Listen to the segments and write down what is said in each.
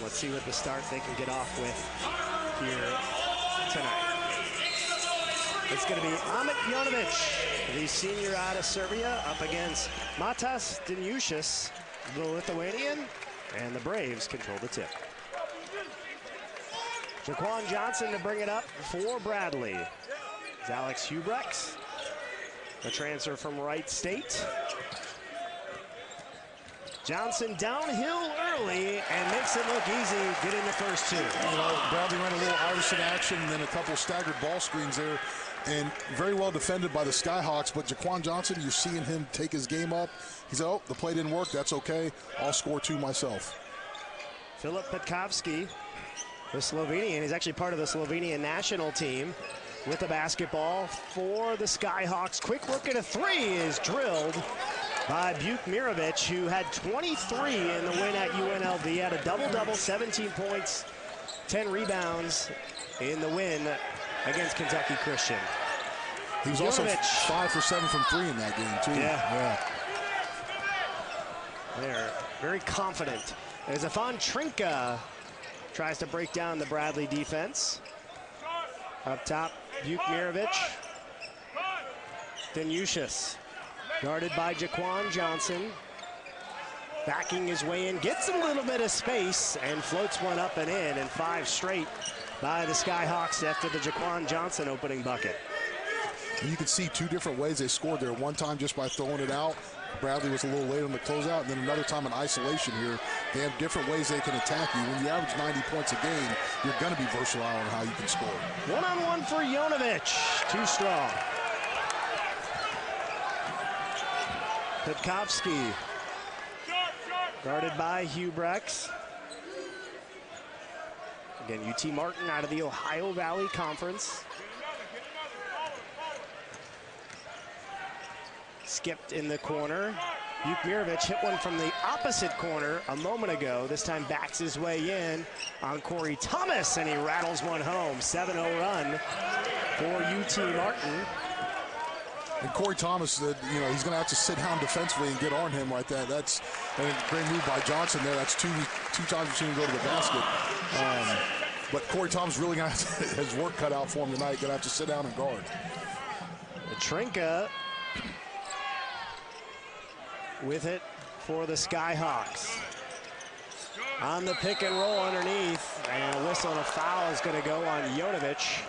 And let's see what the start they can get off with here tonight. It's going to be Amit Jonovic, the senior out of Serbia, up against Matas Deniushis, the Lithuanian, and the Braves control the tip. Jaquan Johnson to bring it up for Bradley. It's Alex Hubrex, a transfer from Wright State. Johnson downhill early and makes it look easy, getting the first two. You know, Bradley ran a little Iverson action, and then a couple staggered ball screens there, and very well defended by the Skyhawks. But Jaquan Johnson, you're seeing him take his game up. He said, oh, the play didn't work, that's okay. I'll score two myself. Filip Petkovsky, the Slovenian, is actually part of the Slovenian national team with the basketball for the Skyhawks. Quick look at a three is drilled by Buke Mirovic, who had 23 in the win at UNLV. He had a double-double, 17 points, 10 rebounds in the win against Kentucky Christian. He was also 5 for 7 from 3 in that game, too. Yeah. They're very confident. As Afan Trinka tries to break down the Bradley defense. Up top, Buke Mirovic. Deniushis, guarded by Jaquan Johnson. Backing his way in, gets a little bit of space, and floats one up and in, and 5 straight by the Skyhawks after the Jaquan Johnson opening bucket. You can see 2 different ways they scored there. One time just by throwing it out. Bradley was a little late on the closeout, and then another time in isolation here. They have different ways they can attack you. When you average 90 points a game, you're going to be versatile in how you can score. One-on-one for Jonovic, too strong. Petkovsky, guarded by Hubrex. Again, UT Martin out of the Ohio Valley Conference. Skipped in the corner. Buke Mirovic hit one from the opposite corner a moment ago. This time backs his way in on Corey Thomas, and he rattles one home. 7-0 run for UT Martin. And Corey Thomas, he's going to have to sit down defensively and get on him like that. That's a great move by Johnson there. That's two times we've seen him go to the basket. But Corey Thomas really going to have his work cut out for him tonight. Going to have to sit down and guard. Trinka with it for the Skyhawks. On the pick and roll underneath, and a whistle and a foul is going to go on Jonovic.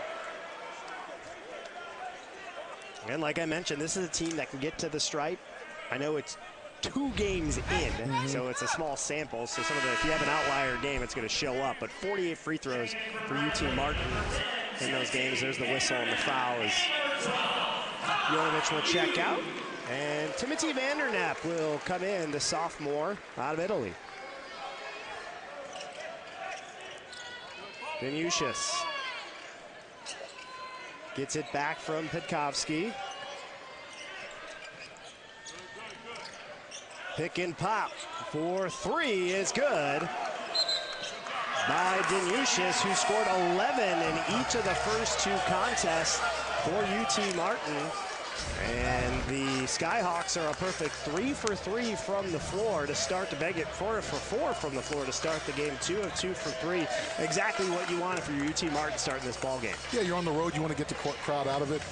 And like I mentioned, this is a team that can get to the stripe. I know it's 2 games in, so it's a small sample. So if you have an outlier game, it's going to show up. But 48 free throws for UT Martin in those games. There's the whistle and the foul as Jonovic will check out. And Timothy Vandernap will come in, the sophomore out of Italy. Deniushis gets it back from Petkovsky. Pick and pop for 3 is good by Deniushis, who scored 11 in each of the first 2 contests for UT Martin. And the Skyhawks are a perfect 3 for 3 from the floor to start the beg it 4 for 4 from the floor to start the game. 2 of 2 for 3. Exactly what you wanted for your UT Martin starting this ball game. Yeah, you're on the road. You want to get the crowd out of it.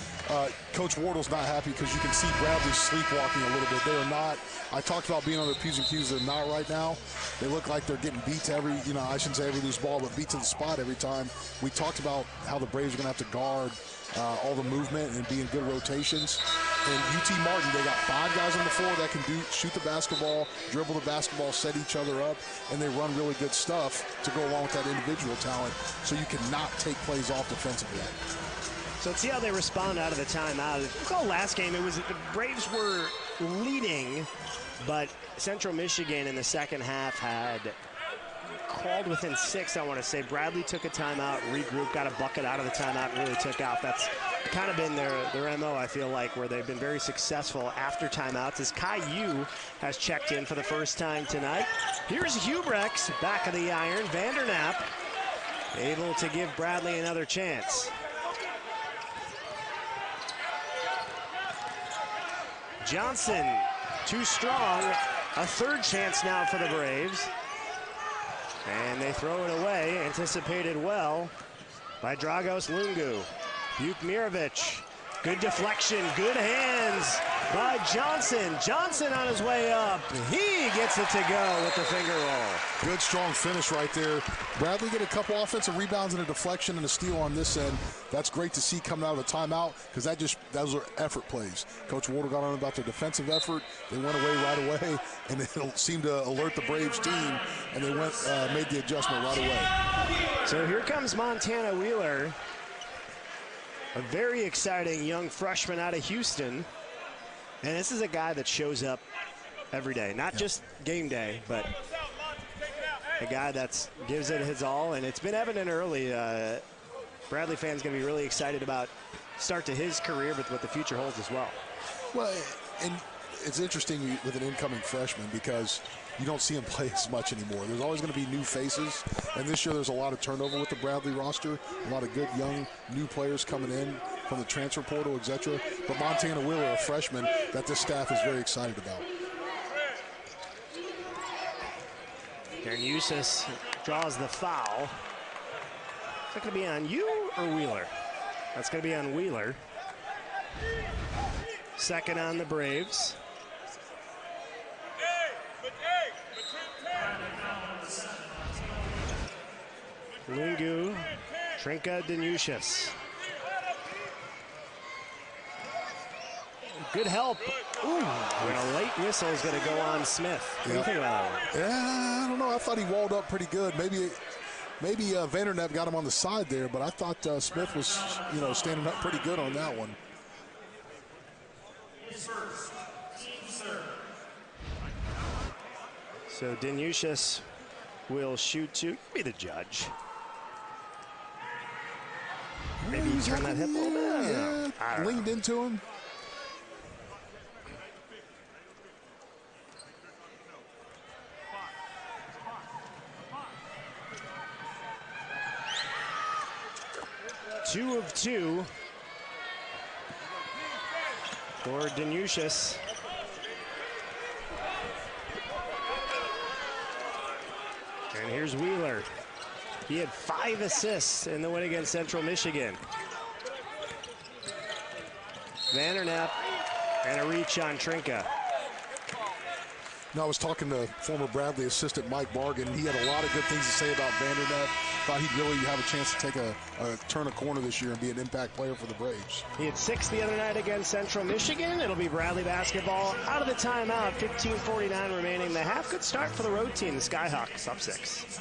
Coach Wardle's not happy because you can see Bradley sleepwalking a little bit. They are not. I talked about being on their P's and Q's. They're not right now. They look like they're getting beat to every, I shouldn't say every loose ball, but beat to the spot every time. We talked about how the Braves are going to have to guard all the movement and be in good rotations. And UT Martin, they got 5 guys on the floor that can shoot the basketball, dribble the basketball, set each other up, and they run really good stuff to go along with that individual talent, so you cannot take plays off defensively. So let's see how they respond out of the timeout. Recall last game, it was the Braves were leading, but Central Michigan in the second half had crawled within 6, I want to say. Bradley took a timeout, regrouped, got a bucket out of the timeout, and really took out. That's kind of been their MO, I feel like, where they've been very successful after timeouts, as Kai Yu has checked in for the first time tonight. Here's Hubrex, back of the iron. Vandernap able to give Bradley another chance. Johnson, too strong. A 3rd chance now for the Braves. And they throw it away, anticipated well by Dragos Lungu. Bukmirovic, good deflection, good hands by Johnson. Johnson on his way up. He gets it to go with the finger roll. Good, strong finish right there. Bradley get a couple offensive rebounds and a deflection and a steal on this end. That's great to see coming out of a timeout because those are effort plays. Coach Wardle got on about their defensive effort. They went away right away, and it seemed to alert the Braves team, and they made the adjustment right away. So here comes Montana Wheeler, a very exciting young freshman out of Houston. And this is a guy that shows up every day, not just game day, but a guy that gives it his all. And it's been evident early. Bradley fans going to be really excited about start to his career, but what the future holds as well. Well, and it's interesting with an incoming freshman because you don't see him play as much anymore. There's always going to be new faces, and this year there's a lot of turnover with the Bradley roster, a lot of good young new players coming in from the transfer portal, etc. But Montana Wheeler, a freshman that this staff is very excited about. Usis draws the foul. Is that going to be on you or Wheeler? That's going to be on Wheeler. Second on the Braves. Lungu, Trinka, Danusius. Good help. Ooh, and a late whistle is going to go on Smith. What do you think about that one? Yeah, I don't know. I thought he walled up pretty good. Maybe Vandernepp got him on the side there, but I thought Smith was, standing up pretty good on that one. So Danusius will shoot to be the judge. Maybe you turn that hip a little bit. Yeah, leaned into him. Two of two for Danusius. And here's Wheeler. He had 5 assists in the win against Central Michigan. Vandernepp and a reach on Trinka. No, I was talking to former Bradley assistant Mike Bargan. He had a lot of good things to say about Vandernepp. Thought he'd really have a chance to take turn a corner this year and be an impact player for the Braves. He had 6 the other night against Central Michigan. It'll be Bradley basketball out of the timeout. 15:49 remaining in the half. Good start for the road team. The Skyhawks up 6.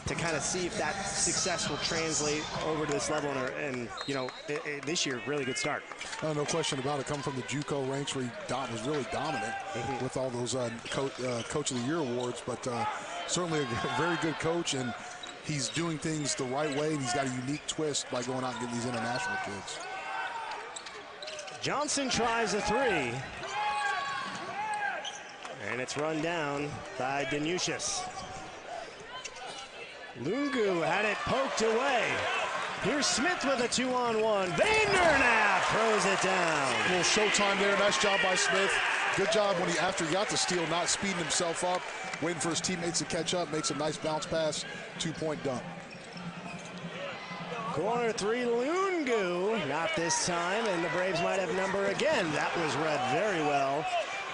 To kind of see if that success will translate over to this level, and this year, really good start. Oh, no question about it. Coming from the JUCO ranks where he was really dominant with all those Coach of the Year awards, but certainly a very good coach, and he's doing things the right way, and he's got a unique twist by going out and getting these international kids. Johnson tries a 3. And it's run down by Danusius. Lungu had it poked away. Here's Smith with a 2-on-1. Vandernepp throws it down. A little showtime there. Nice job by Smith. Good job when after he got the steal, not speeding himself up, waiting for his teammates to catch up, makes a nice bounce pass, 2-point dunk. Corner 3, Lungu. Not this time, and the Braves might have number again. That was read very well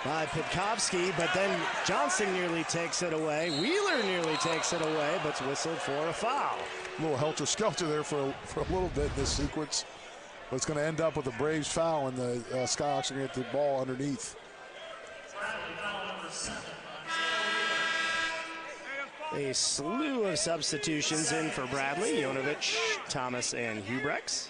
by Pitkovsky, but then Johnson nearly takes it away. Wheeler nearly takes it away, but's whistled for a foul. A little helter-skelter there for a little bit in this sequence. But it's going to end up with a Braves foul, and the Skyhawks are going to get the ball underneath. A slew of substitutions in for Bradley. Jonovic, Thomas, and Hubrex.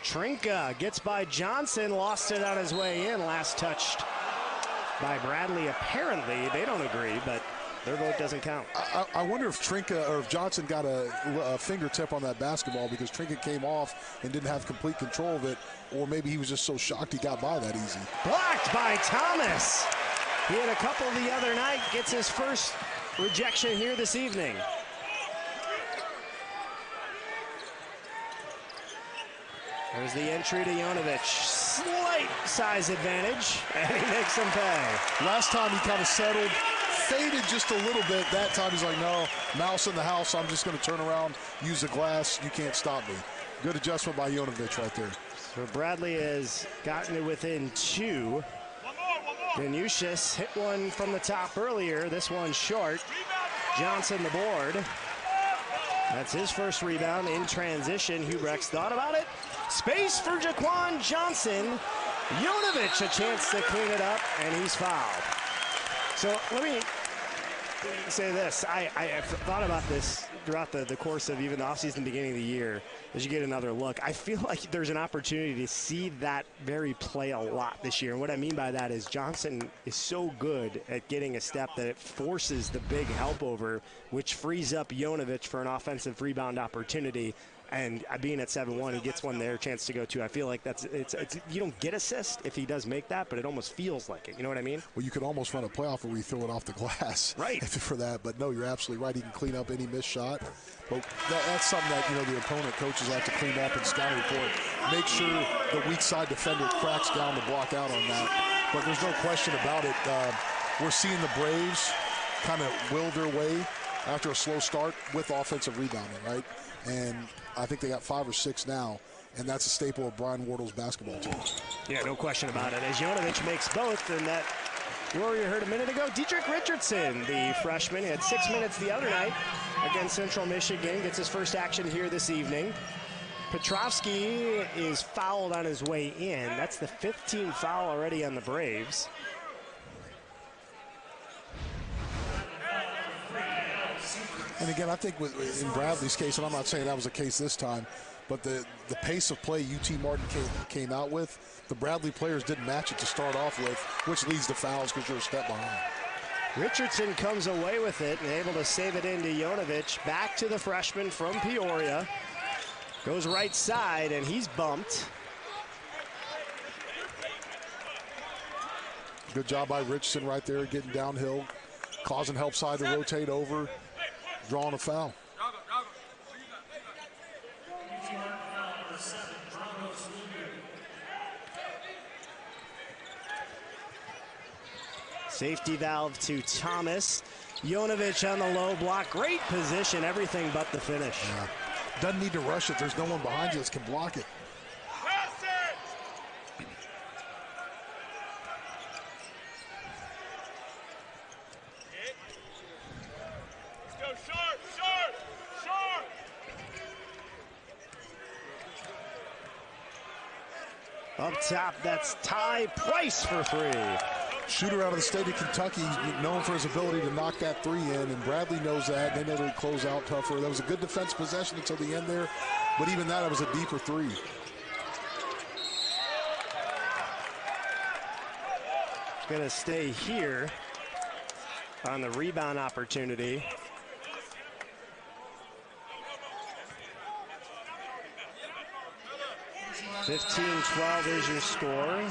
Trinka gets by Johnson, lost it on his way in, last touched by Bradley. Apparently, they don't agree, but their vote doesn't count. I wonder if Trinka or if Johnson got a fingertip on that basketball because Trinka came off and didn't have complete control of it, or maybe he was just so shocked he got by that easy. Blocked by Thomas. He had a couple the other night, gets his first rejection here this evening. There's the entry to Jonovic. Slight size advantage, and he makes him pay. Last time he kind of settled, faded just a little bit. That time he's like, no, mouse in the house. I'm just going to turn around, use the glass. You can't stop me. Good adjustment by Jonovic right there. So Bradley has gotten it within 2. Danusius hit one from the top earlier. This one short. Johnson the board. That's his first rebound in transition. Hubrex thought about it. Space for Jaquan Johnson. Jonovic a chance to clean it up, and he's fouled. So let me say this. I've thought about this throughout the course of even the offseason, beginning of the year, as you get another look. I feel like there's an opportunity to see that very play a lot this year. And what I mean by that is Johnson is so good at getting a step that it forces the big help over, which frees up Jonovic for an offensive rebound opportunity. And being at 7-1, he gets one there, chance to go 2. I feel like it's you don't get assist if he does make that, but it almost feels like it. You know what I mean? Well, you could almost run a playoff where we throw it off the glass, right? For that, but no, you're absolutely right. He can clean up any missed shot. But that's something that the opponent coaches have to clean up in scouting report. Make sure the weak side defender cracks down to block out on that. But there's no question about it. We're seeing the Braves kind of will their way after a slow start with offensive rebounding, right? And I think they got 5 or 6 now, and that's a staple of Brian Wardle's basketball team. Yeah, no question about it. As Jonovic makes both, and that Warrior heard a minute ago, Dietrich Richardson, the freshman, he had 6 minutes the other night against Central Michigan, gets his first action here this evening. Petrovsky is fouled on his way in. That's the 15th foul already on the Braves. And again, I think in Bradley's case, and I'm not saying that was the case this time, but the pace of play UT Martin came out with, the Bradley players didn't match it to start off with, which leads to fouls because you're a step behind. Richardson comes away with it and able to save it into Jonovic. Back to the freshman from Peoria. Goes right side, and he's bumped. Good job by Richardson right there, getting downhill, causing help side to rotate over, drawing a foul. Safety valve to Thomas. Jonovic on the low block. Great position, everything but the finish. Yeah. Doesn't need to rush it. There's no one behind you that can block it. Up top, that's Ty Price for 3. Shooter out of the state of Kentucky, known for his ability to knock that 3 in, and Bradley knows that. They know to close out tougher. That was a good defense possession until the end there, but even that, it was a deeper 3. Going to stay here on the rebound opportunity. (15-12) is your score.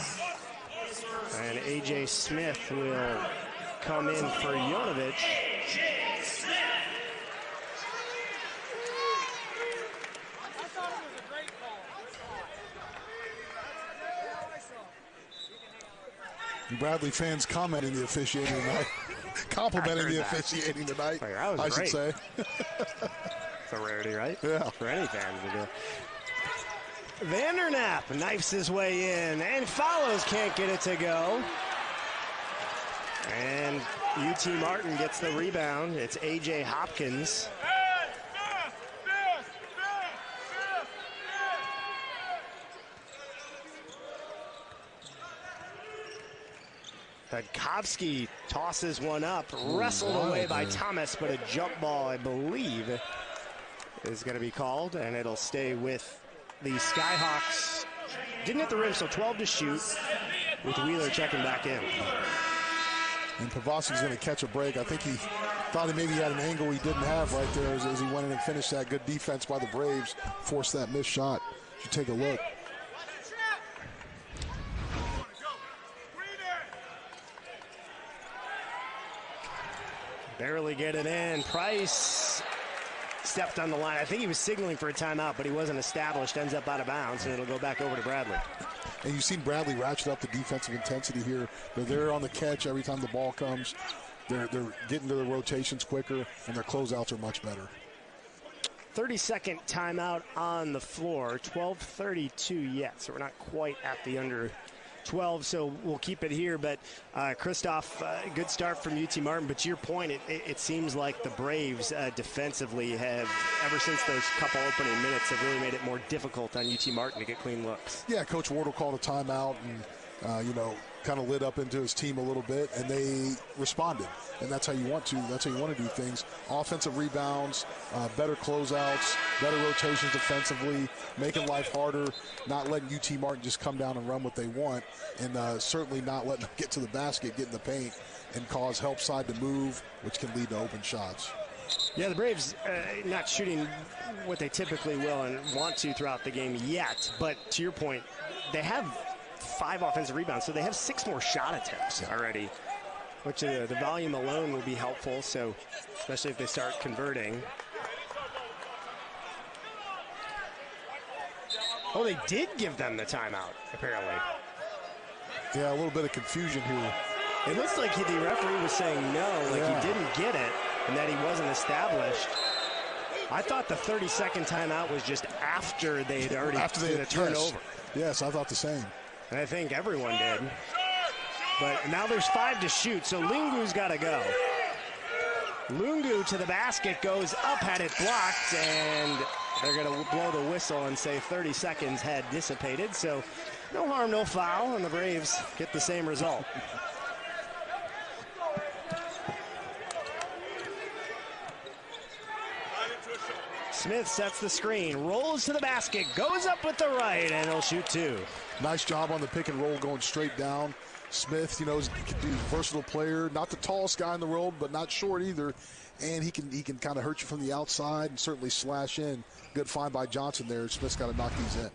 And A.J. Smith will come in for Jonovic. Bradley fans commenting the officiating tonight, complimenting the officiating tonight, I should say. It's a rarity, right? Yeah. For any fan to do. Vandernap knifes his way in and follows, can't get it to go. And UT Martin gets the rebound. It's A.J. Hopkins. Budkowski tosses one up, wrestled away by Thomas, but a jump ball, I believe, is going to be called, and it'll stay with the Skyhawks. Didn't hit the rim, so 12 to shoot, with Wheeler checking back in. And Pavlovski's going to catch a break. I think he thought he maybe had an angle he didn't have right there as he went in and finished that good defense by the Braves, forced that missed shot. You should take a look. Barely get it in. Price stepped on the line. I think he was signaling for a timeout, but he wasn't established. Ends up out of bounds, and it'll go back over to Bradley. And you've seen Bradley ratchet up the defensive intensity here. They're there on the catch every time the ball comes. They're getting to the rotations quicker, and their closeouts are much better. 30-second timeout on the floor. 12:32 yet, so we're not quite at the under 12, so we'll keep it here. But Christoph, good start from UT Martin. But to your point, it seems like the Braves defensively have, ever since those couple opening minutes, have really made it more difficult on UT Martin to get clean looks. Yeah, Coach Wardle called a timeout and, kind of lit up into his team a little bit, and they responded. And that's how you want to. That's how you want to do things. Offensive rebounds, better closeouts, better rotations defensively, making life harder, not letting UT Martin just come down and run what they want, and certainly not letting them get to the basket, get in the paint, and cause help side to move, which can lead to open shots. Yeah, the Braves not shooting what they typically will and want to throughout the game yet. But to your point, they have 5 offensive rebounds, so they have 6 more shot attempts already, which the volume alone will be helpful, so especially if they start converting. Oh, they did give them the timeout, apparently. Yeah, a little bit of confusion here. It looks like the referee was saying no, like he didn't get it, and that he wasn't established. I thought the 30-second timeout was just after they had already did a turnover. Yes, I thought the same. And I think everyone did. But now there's 5 to shoot, so Lungu's got to go. Lungu to the basket, goes up, had it blocked, and they're going to blow the whistle and say 30 seconds had dissipated. So no harm, no foul, and the Braves get the same result. Smith sets the screen, rolls to the basket, goes up with the right, and he'll shoot 2. Nice job on the pick and roll going straight down. Smith, can be a versatile player. Not the tallest guy in the world, but not short either. And he can kind of hurt you from the outside and certainly slash in. Good find by Johnson there. Smith's got to knock these in.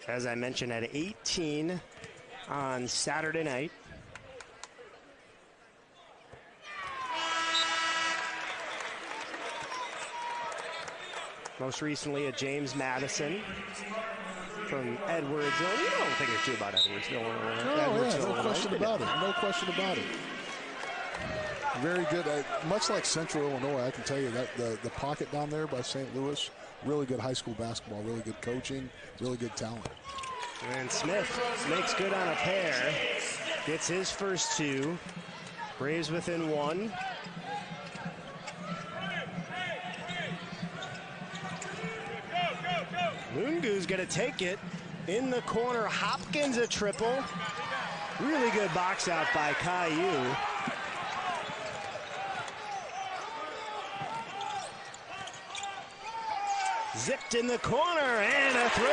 As I mentioned, at 18 on Saturday night. Most recently, a James Madison from Edwardsville. You don't think it's true about Edwardsville. No question about it. No question about it. Very good. Much like Central Illinois, I can tell you that the pocket down there by St. Louis, really good high school basketball, really good coaching, really good talent. And Smith makes good on a pair. Gets his first 2. Braves within 1. Lungu's going to take it in the corner. Hopkins a triple. Really good box out by Caillou. Zipped in the corner, and a 3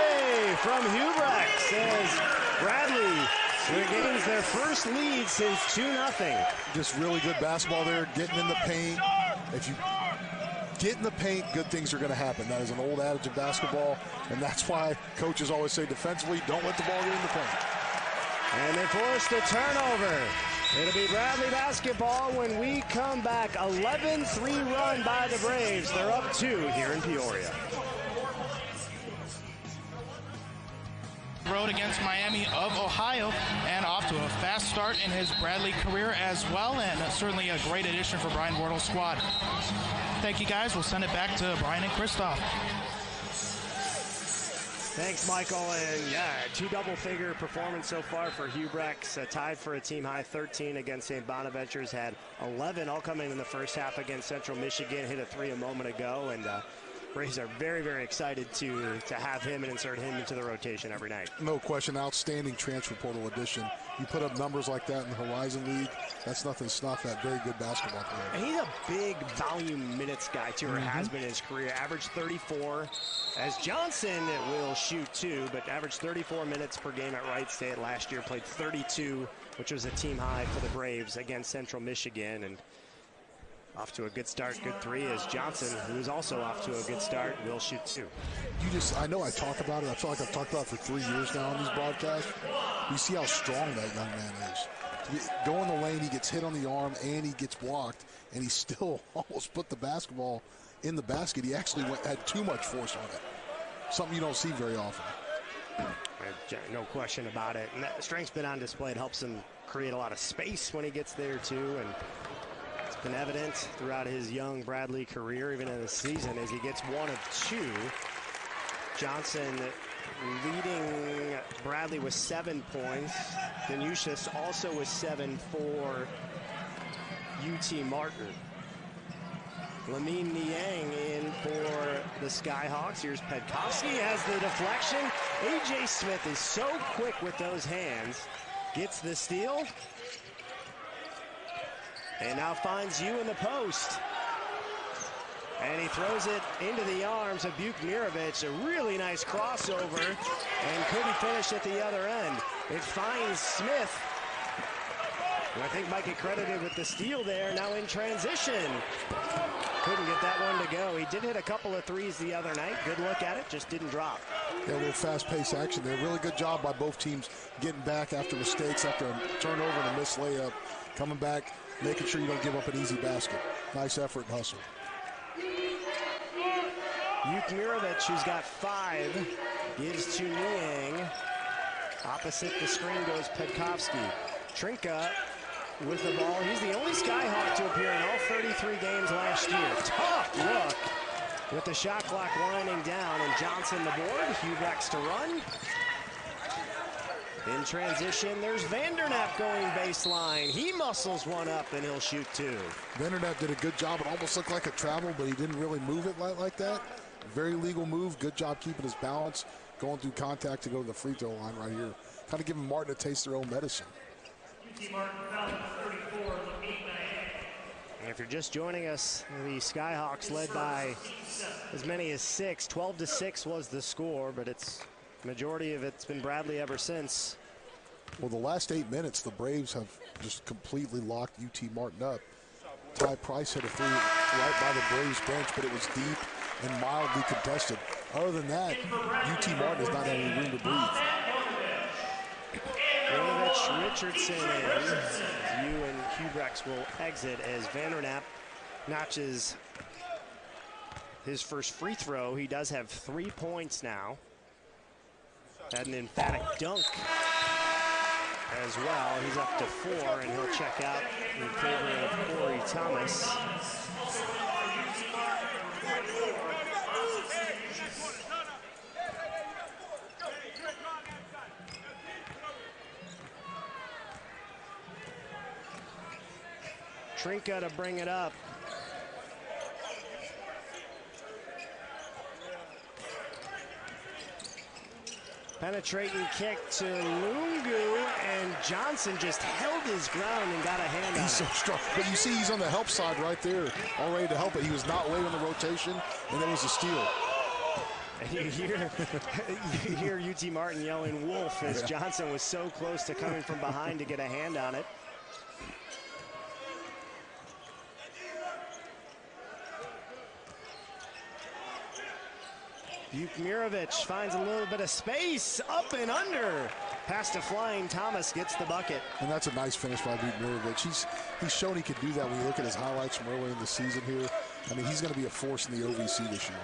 from Hubrecht as Bradley regains their first lead since 2-0. Just really good basketball there, getting in the paint. If you get in the paint, good things are going to happen. That is an old adage of basketball, and that's why coaches always say defensively, don't let the ball get in the paint. And they forced a turnover. It'll be Bradley basketball when we come back. 11-3 run by the Braves. They're up 2 here in Peoria. Road against Miami of Ohio, and off to a fast start in his Bradley career as well, and certainly a great addition for Brian Wardle's squad. Thank you, guys. We'll send it back to Brian and Christoph. Thanks, Michael. And yeah, 2 double-figure performance so far for Hubrecht. Tied for a team-high 13 against St. Bonaventure's. Had 11 all coming in the first half against Central Michigan. Hit a 3 a moment ago, and Braves are very, very excited to have him and insert him into the rotation every night. No question, outstanding transfer portal addition. You put up numbers like that in the Horizon League, that's nothing to snuff at. Very good basketball player. And he's a big volume minutes guy, too, or has been in his career. Averaged 34, as Johnson will shoot 2, but averaged 34 minutes per game at Wright State last year. Played 32, which was a team high for the Braves against Central Michigan. And off to a good start, good 3, as Johnson, who is also off to a good start, will shoot 2. I know I talk about it. I feel like I've talked about it for 3 years now on these broadcasts. You see how strong that young man is. go in the lane, he gets hit on the arm, and he gets blocked, and he still almost put the basketball in the basket. He actually had too much force on it, something you don't see very often. No question about it. And that strength's been on display. It helps him create a lot of space when he gets there, too. And it's been evident throughout his young Bradley career, even in the season, as he gets 1 of 2. Johnson leading Bradley with 7 points. Danushis also with 7 for UT Martin. Lamine Niang in for the Skyhawks. Here's Pedkovsky has the deflection. A.J. Smith is so quick with those hands. Gets the steal. And now finds you in the post. And he throws it into the arms of Bukmirovic. A really nice crossover. And couldn't finish at the other end. It finds Smith. And I think might get credited with the steal there. Now in transition. Couldn't get that one to go. He did hit a couple of threes the other night. Good look at it, just didn't drop. Yeah, a little fast-paced action there. Really good job by both teams getting back after mistakes, after a turnover and a missed layup. Coming back, making sure you don't give up an easy basket. Nice effort and hustle. Bukmirovic, who's got 5, gives to Niang. Opposite the screen goes Pedkovsky. Trinka with the ball. He's the only Skyhawk to appear in all 33 games last year. Tough look with the shot clock winding down, and Johnson the board. Hubex to run. In transition, there's Vandernap going baseline. He muscles one up, and he'll shoot 2. Vandernap did a good job. It almost looked like a travel, but he didn't really move it like that. Very legal move. Good job keeping his balance, going through contact to go to the free throw line right here. Kind of giving Martin a taste of their own medicine. And if you're just joining us, the Skyhawks led by as many as 6. 12-6 was the score, but it's majority of it's been Bradley ever since. Well, the last 8 minutes, the Braves have just completely locked UT Martin up. Ty Price hit a 3 right by the Braves bench, but it was deep and mildly contested. Other than that, UT Martin has not had any room to breathe. Richardson in. You and Hubex will exit as Vandernap notches his first free throw. He does have 3 points now. Had an emphatic dunk as well. He's up to 4, and he'll check out in favor of Corey Thomas. Trinka to bring it up. Penetrating kick to Lungu, and Johnson just held his ground and got a hand on it. He's so strong. But you see he's on the help side right there, all ready to help it. He was not late on the rotation, and there was a steal. And you hear UT Martin yelling wolf as Johnson was so close to coming from behind to get a hand on it. Bukmirovic finds a little bit of space, up and under. Pass to flying Thomas, gets the bucket. And that's a nice finish by Bukmirovic. He's shown he can do that when you look at his highlights from early in the season here. I mean, he's going to be a force in the OVC this year.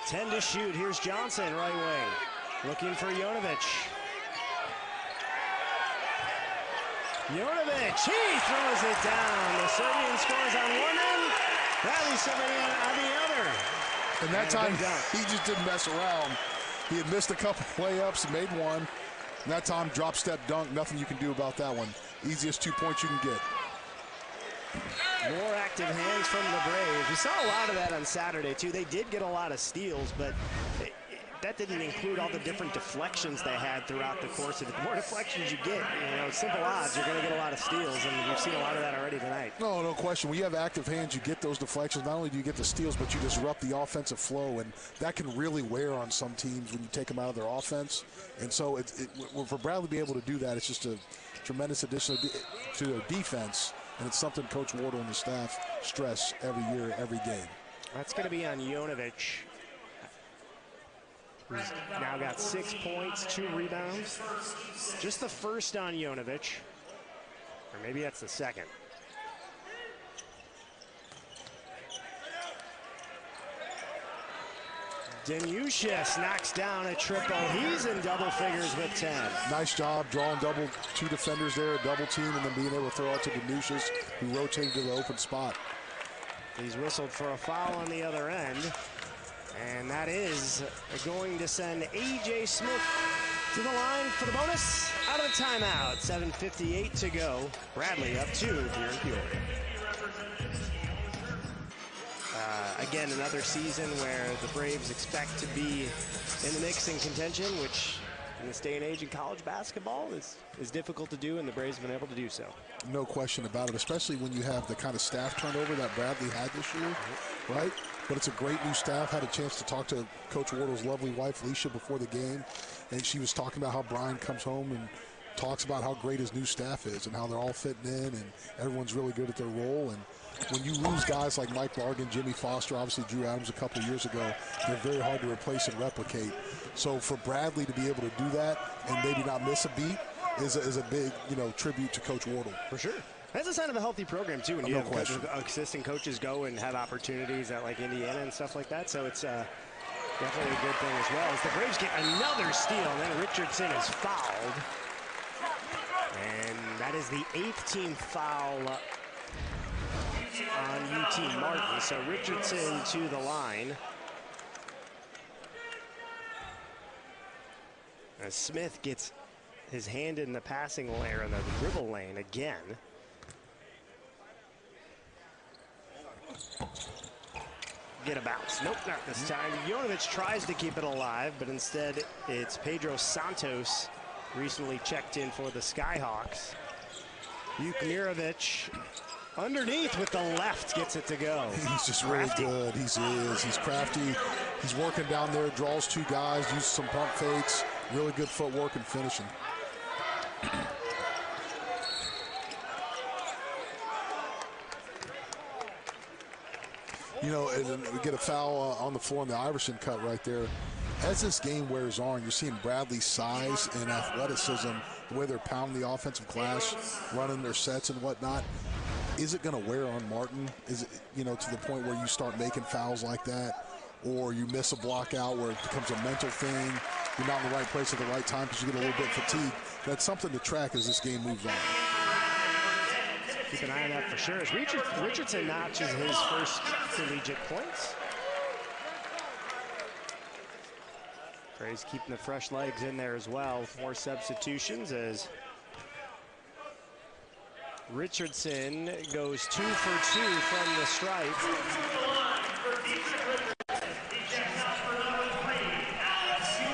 Ten to shoot. Here's Johnson, right wing. Looking for Jonovic. Jonovic, he throws it down. The Serbian scores on one end, Bradley serving on the other. And that time, he just didn't mess around. He had missed a couple layups and made one. And that time, drop, step, dunk, nothing you can do about that one. Easiest 2 points you can get. More active hands from the Braves. We saw a lot of that on Saturday, too. They did get a lot of steals, but that didn't include all the different deflections they had throughout the course of it. The more deflections you get, simple odds, you're going to get a lot of steals, and we've seen a lot of that already tonight. No question. When you have active hands, you get those deflections. Not only do you get the steals, but you disrupt the offensive flow, and that can really wear on some teams when you take them out of their offense. And so for Bradley to be able to do that, it's just a tremendous addition to their defense. and it's something Coach Wardle and the staff stress every year, every game. That's going to be on Jonovich, who's now got 6 points, 2 rebounds. Just the first on Jonovich, or maybe that's the second. Danushis knocks down a triple. He's in double figures with 10. Nice job drawing two defenders there, a double team, and then being able to throw out to Danushis, who rotated to the open spot. He's whistled for a foul on the other end, and that is going to send A.J. Smith to the line for the bonus out of the timeout. 7:58 to go. Bradley up 2 here in Peoria. Again, another season where the Braves expect to be in the mix and contention, which in this day and age in college basketball is difficult to do, and the Braves have been able to do so. No question about it, especially when you have the kind of staff turnover that Bradley had this year, right? But it's a great new staff. Had a chance to talk to Coach Wardle's lovely wife, Alicia, before the game, and she was talking about how Brian comes home and talks about how great his new staff is and how they're all fitting in and everyone's really good at their role. And when you lose guys like Mike Largan, Jimmy Foster, obviously Drew Adams a couple of years ago, they're very hard to replace and replicate. So for Bradley to be able to do that and maybe not miss a beat is a big, tribute to Coach Wardle. For sure. That's a sign of a healthy program, too, when you have assistant coaches go and have opportunities at, like, Indiana and stuff like that. So it's definitely a good thing as well. As the Braves get another steal, and then Richardson is fouled. And that is the 8th team foul on UT Martin. So Richardson to the line. As Smith gets his hand in the passing lane, or the dribble lane again. Get a bounce. Nope, not this time. Jonovich tries to keep it alive, but instead it's Pedro Santos, recently checked in for the Skyhawks. Vukmirovic underneath with the left gets it to go. He's just crafty. Really good. He's crafty. He's working down there, draws 2 guys, uses some pump fakes, really good footwork and finishing. And we get a foul on the floor on the Iverson cut right there. As this game wears on, you're seeing Bradley's size and athleticism, the way they're pounding the offensive glass, running their sets and whatnot. Is it going to wear on Martin? Is it, to the point where you start making fouls like that, or you miss a block out where it becomes a mental thing? You're not in the right place at the right time because you get a little bit fatigued. That's something to track as this game moves on. Keep an eye on that for sure. As Richardson notches his first collegiate points. Braves keeping the fresh legs in there as well. More substitutions as Richardson goes 2 for 2 from the stripe.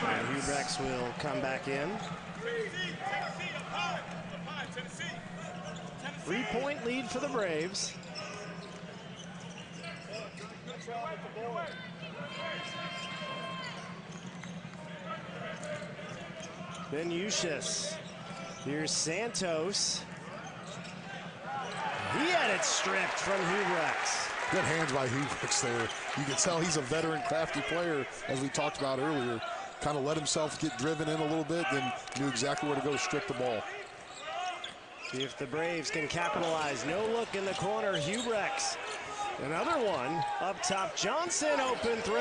And Hubrex will come back in. 3-point lead for the Braves. Danushis. Here's Santos. He had it stripped from Hubrex. Good hands by Hubrex there. You can tell he's a veteran, crafty player, as we talked about earlier. Kind of let himself get driven in a little bit, then knew exactly where to go to strip the ball. See if the Braves can capitalize. No look in the corner. Hubrex. Another one up top. Johnson, open 3.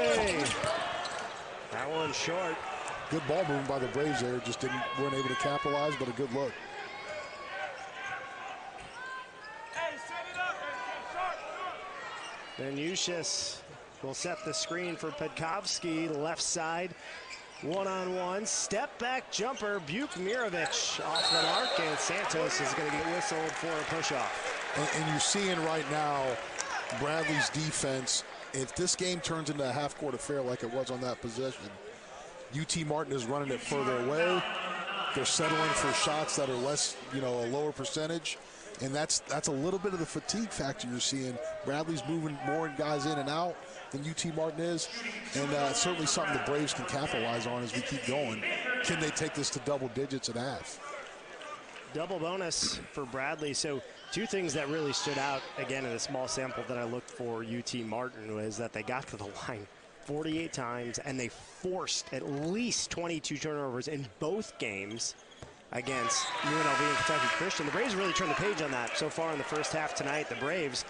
That one short. Good ball movement by the Braves there. Just weren't able to capitalize, but a good look. Danushis will set the screen for Petkovsky, left side. One-on-one, step back jumper, Vukmirovic off the mark, and Santos is going to get whistled for a push-off. And you're seeing right now Bradley's defense. If this game turns into a half-court affair like it was on that possession, UT Martin is running it further away. They're settling for shots that are less, a lower percentage. And that's a little bit of the fatigue factor you're seeing. Bradley's moving more guys in and out than UT Martin is. And certainly something the Braves can capitalize on as we keep going. Can they take this to double digits at half? Double bonus for Bradley. So two things that really stood out, again, in a small sample that I looked for UT Martin was that they got to the line 48 times, and they forced at least 22 turnovers in both games against UNLV and Kentucky Christian. The Braves really turned the page on that so far in the first half tonight. The Braves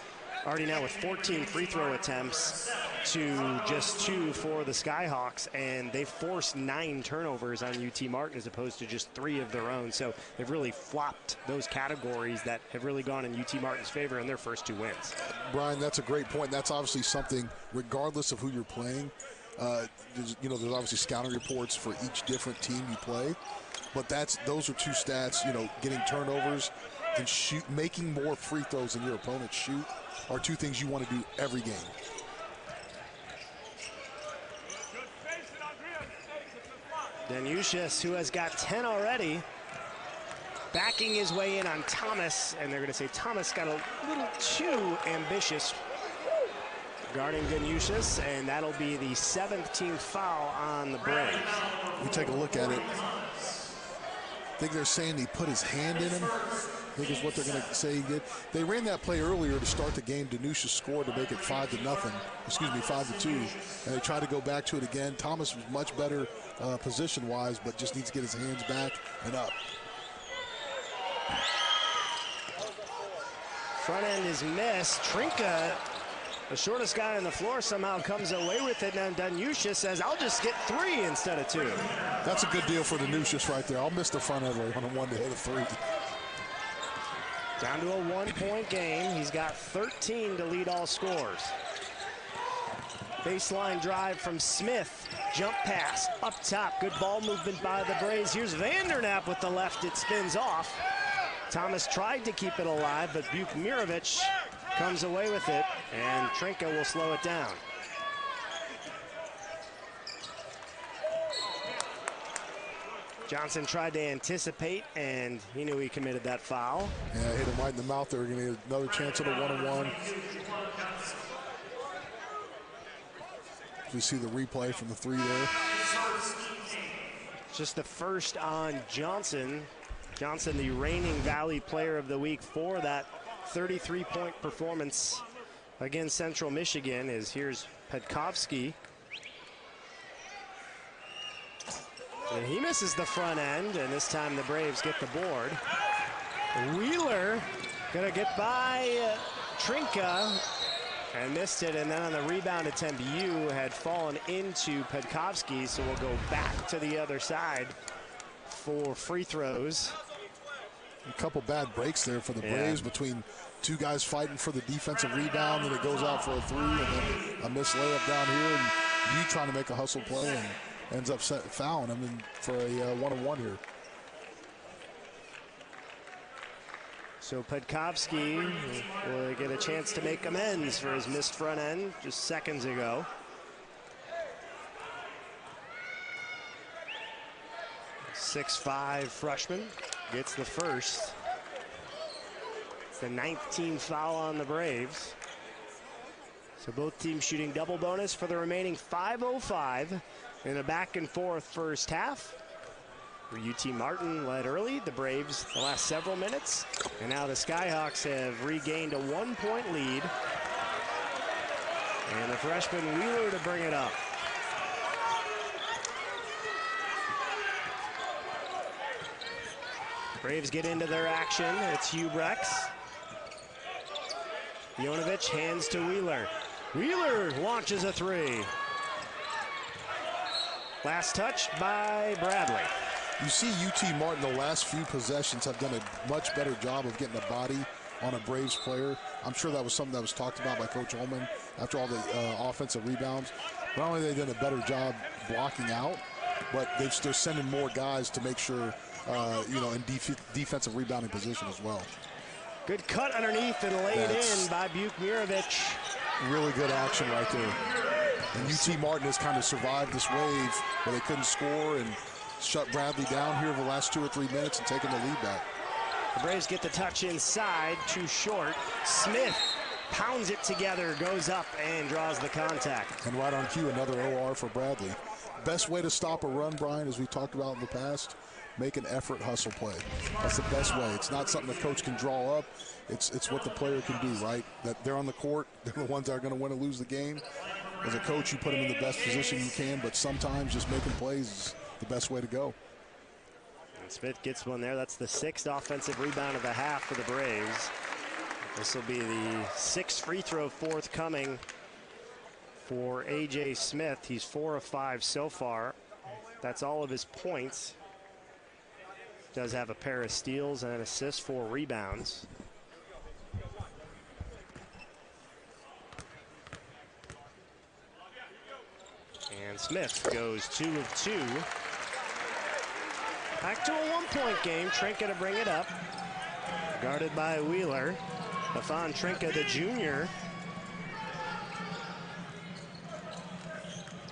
already now with 14 free throw attempts to just 2 for the Skyhawks, and they've forced 9 turnovers on UT Martin as opposed to just 3 of their own. So they've really flopped those categories that have really gone in UT Martin's favor in their first 2 wins. Brian, that's a great point. That's obviously something, regardless of who you're playing, there's obviously scouting reports for each different team you play, but those are 2 stats, getting turnovers and making more free throws than your opponents shoot are 2 things you want to do every game. Danusius, who has got 10 already, backing his way in on Thomas, and they're going to say Thomas got a little too ambitious guarding Danusius, and that'll be the 7th team foul on the Braves. We take a look at it. I think they're saying he put his hand in him. I think is what they're going to say he did. They ran that play earlier to start the game. Danusius scored to make it 5-0. 5-2. And they tried to go back to it again. Thomas was much better position-wise, but just needs to get his hands back and up. Front end is missed. Trinka, the shortest guy on the floor, somehow comes away with it. And Danusius says, I'll just get 3 instead of 2. That's a good deal for Danusius right there. I'll miss the front end on a 1 to hit a 3. Down to a 1-point game. He's got 13 to lead all scores. Baseline drive from Smith. Jump pass up top. Good ball movement by the Braves. Here's Vandernap with the left. It spins off. Thomas tried to keep it alive, but Bukmirovic comes away with it, and Trinka will slow it down. Johnson tried to anticipate, and he knew he committed that foul. Yeah, hit him right in the mouth. They were going to get another chance at a 1-on-1. We see the replay from the 3 there. Just the first on Johnson. Johnson, the reigning Valley Player of the Week for that 33-point performance against Central Michigan. Here's Petkovsky. And he misses the front end, and this time the Braves get the board. Wheeler gonna get by Trinka and missed it, and then on the rebound attempt, Yu had fallen into Petkovsky, so we'll go back to the other side for free throws. A couple bad breaks there for the Braves between 2 guys fighting for the defensive rebound, and it goes out for a 3, and then a missed layup down here, and Yu trying to make a hustle play and ends up fouling him for a 1-on-1 here. So Petkovsky will get a chance to make amends for his missed front end just seconds ago. .65 freshman gets the first. It's the 9th team foul on the Braves. So both teams shooting double bonus for the remaining 5:05 in a back and forth first half. UT Martin led early, the Braves the last several minutes, and now the Skyhawks have regained a 1-point lead. And the freshman Wheeler to bring it up. Braves get into their action. It's Hubrex. Jonovic hands to Wheeler. Wheeler launches a 3. Last touch by Bradley. You see UT Martin the last few possessions have done a much better job of getting a body on a Braves player. I'm sure that was something that was talked about by Coach Ullman after all the offensive rebounds. Not only have they done a better job blocking out, but they're sending more guys to make sure, in defensive rebounding position as well. Good cut underneath and laid in by Bukmirovic. Really good action right there. And UT Martin has kind of survived this wave where they couldn't score and shut Bradley down here over the last 2 or 3 minutes and taking the lead back. The Braves get the touch inside, too short. Smith pounds it together, goes up and draws the contact. And right on cue, another OR for Bradley. Best way to stop a run, Brian, as we talked about in the past, make an effort hustle play. That's the best way. It's not something the coach can draw up. It's what the player can do, right? That they're on the court, they're the ones that are going to win or lose the game. As a coach, you put them in the best position you can, but sometimes just making plays is the best way to go. And Smith gets one there. That's the 6th offensive rebound of the half for the Braves. This will be the 6th free throw forthcoming for A.J. Smith. He's 4 of 5 so far. That's all of his points. Does have a pair of steals and an assist, 4 rebounds. And Smith goes 2 of 2. Back to a 1-point game. Trinka to bring it up. Guarded by Wheeler. Stefan Trinka, the junior.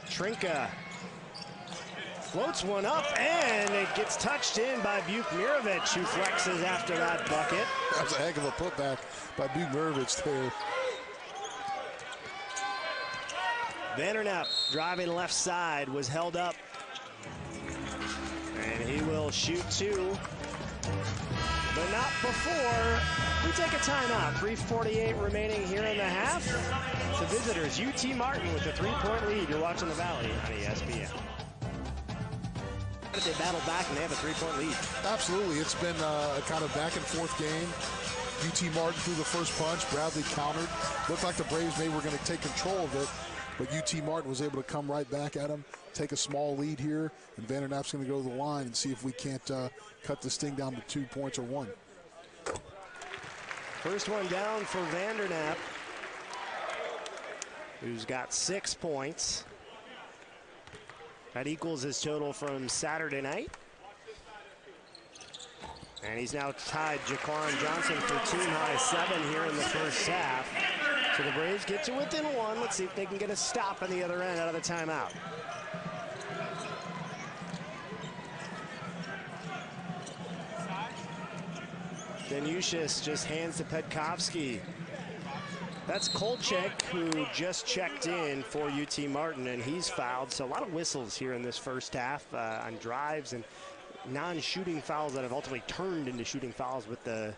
Trinka floats one up, and it gets touched in by Bukmirovic, who flexes after that bucket. That was a heck of a putback by Bukmirovic there. Vandernapp driving left side was held up. And he will shoot 2. But not before we take a timeout. 3:48 remaining here in the half. The visitors, UT Martin with a 3-point lead. You're watching the Valley on ESPN. They battle back and they have a 3-point lead. Absolutely. It's been a kind of back and forth game. UT Martin threw the first punch. Bradley countered. Looked like the Braves maybe were going to take control of it, but UT Martin was able to come right back at him, take a small lead here, and Vandernapp's going to go to the line and see if we can't cut this thing down to 2 points or 1. First one down for Vandernapp, who's got 6 points. That equals his total from Saturday night. And he's now tied Jaquan Johnson for team-high 7 here in the first half. So the Braves get to within 1. Let's see if they can get a stop on the other end out of the timeout. Danushis just hands to Petkovsky. That's Kolchak, who just checked in for UT Martin, and he's fouled. So a lot of whistles here in this first half on drives and non-shooting fouls that have ultimately turned into shooting fouls with the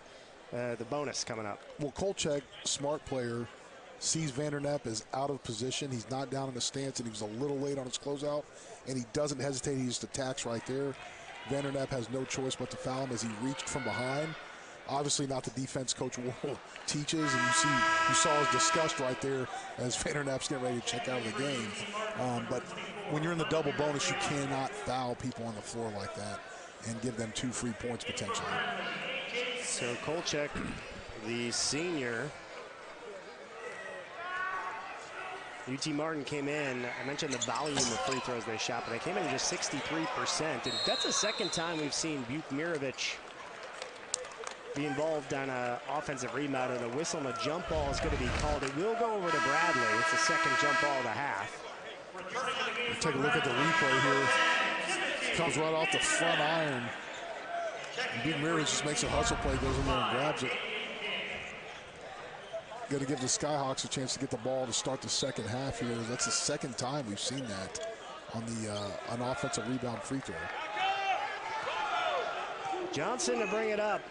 bonus coming up. Well, Kolchak, smart player, sees Vandernapp as out of position. He's not down in the stance, and he was a little late on his closeout, and he doesn't hesitate. He just attacks right there. Vandernapp has no choice but to foul him as he reached from behind. Obviously not the defense Coach Worrell teaches, and you saw his disgust right there as Vandernapp's getting ready to check out of the game. But when you're in the double bonus, you cannot foul people on the floor like that and give them 2 free points potentially. So Kolchak, the senior. UT Martin came in, I mentioned the volume of free throws they shot, but they came in at just 63%. And that's the second time we've seen Bukmirovic be involved on an offensive rebound, and a whistle and a jump ball is going to be called. It will go over to Bradley. It's the second jump ball of the half. Take a look at the replay here. Comes right off the front iron. Bukmirovic just makes a hustle play, goes in there and grabs it. Got to give the Skyhawks a chance to get the ball to start the second half here. That's the second time we've seen that on the an offensive rebound free throw. Johnson to bring it up.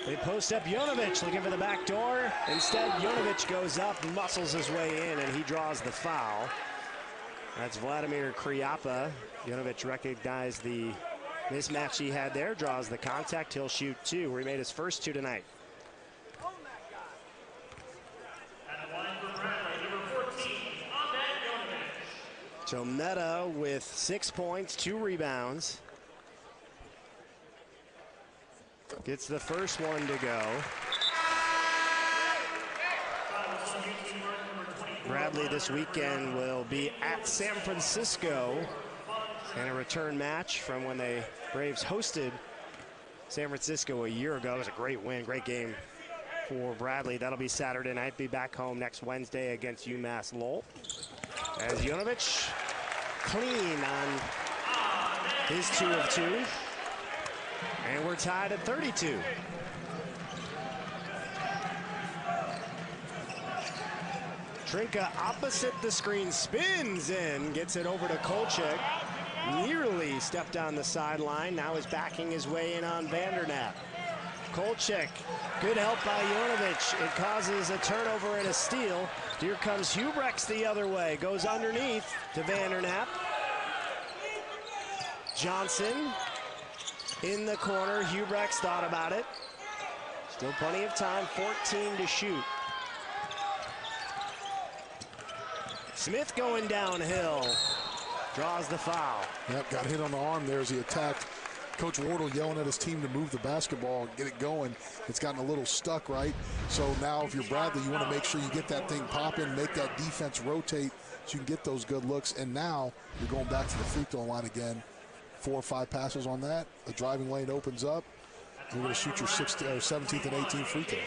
They post up Jonovic looking for the back door. Instead, Jonovic goes up, muscles his way in, and he draws the foul. That's Vladimir Kriapa. Jonovic recognized the mismatch he had there, draws the contact. He'll shoot 2, where he made his first 2 tonight. So Meta with 6 points, 2 rebounds. Gets the first one to go. Bradley this weekend will be at San Francisco in a return match from when the Braves hosted San Francisco a year ago. It was a great win, great game for Bradley. That'll be Saturday night. Be back home next Wednesday against UMass Lowell. As Jonovic clean on his 2 of 2. And we're tied at 32. Trinka opposite the screen, spins in, gets it over to Kolchak. Nearly stepped on the sideline, now is backing his way in on Vandernap. Kolchak, good help by Jonovic. It causes a turnover and a steal. Here comes Hubrechts the other way, goes underneath to Vandernap. Johnson in the corner, Hubrechts thought about it. Still plenty of time, 14 to shoot. Smith going downhill, draws the foul. Yep, got hit on the arm there as he attacked. Coach Wardle yelling at his team to move the basketball, get it going. It's gotten a little stuck, right? So now if you're Bradley, you want to make sure you get that thing popping, make that defense rotate so you can get those good looks. And now you're going back to the free throw line again. 4 or 5 passes on that. The driving lane opens up. You're going to shoot your 17th and 18th free throw.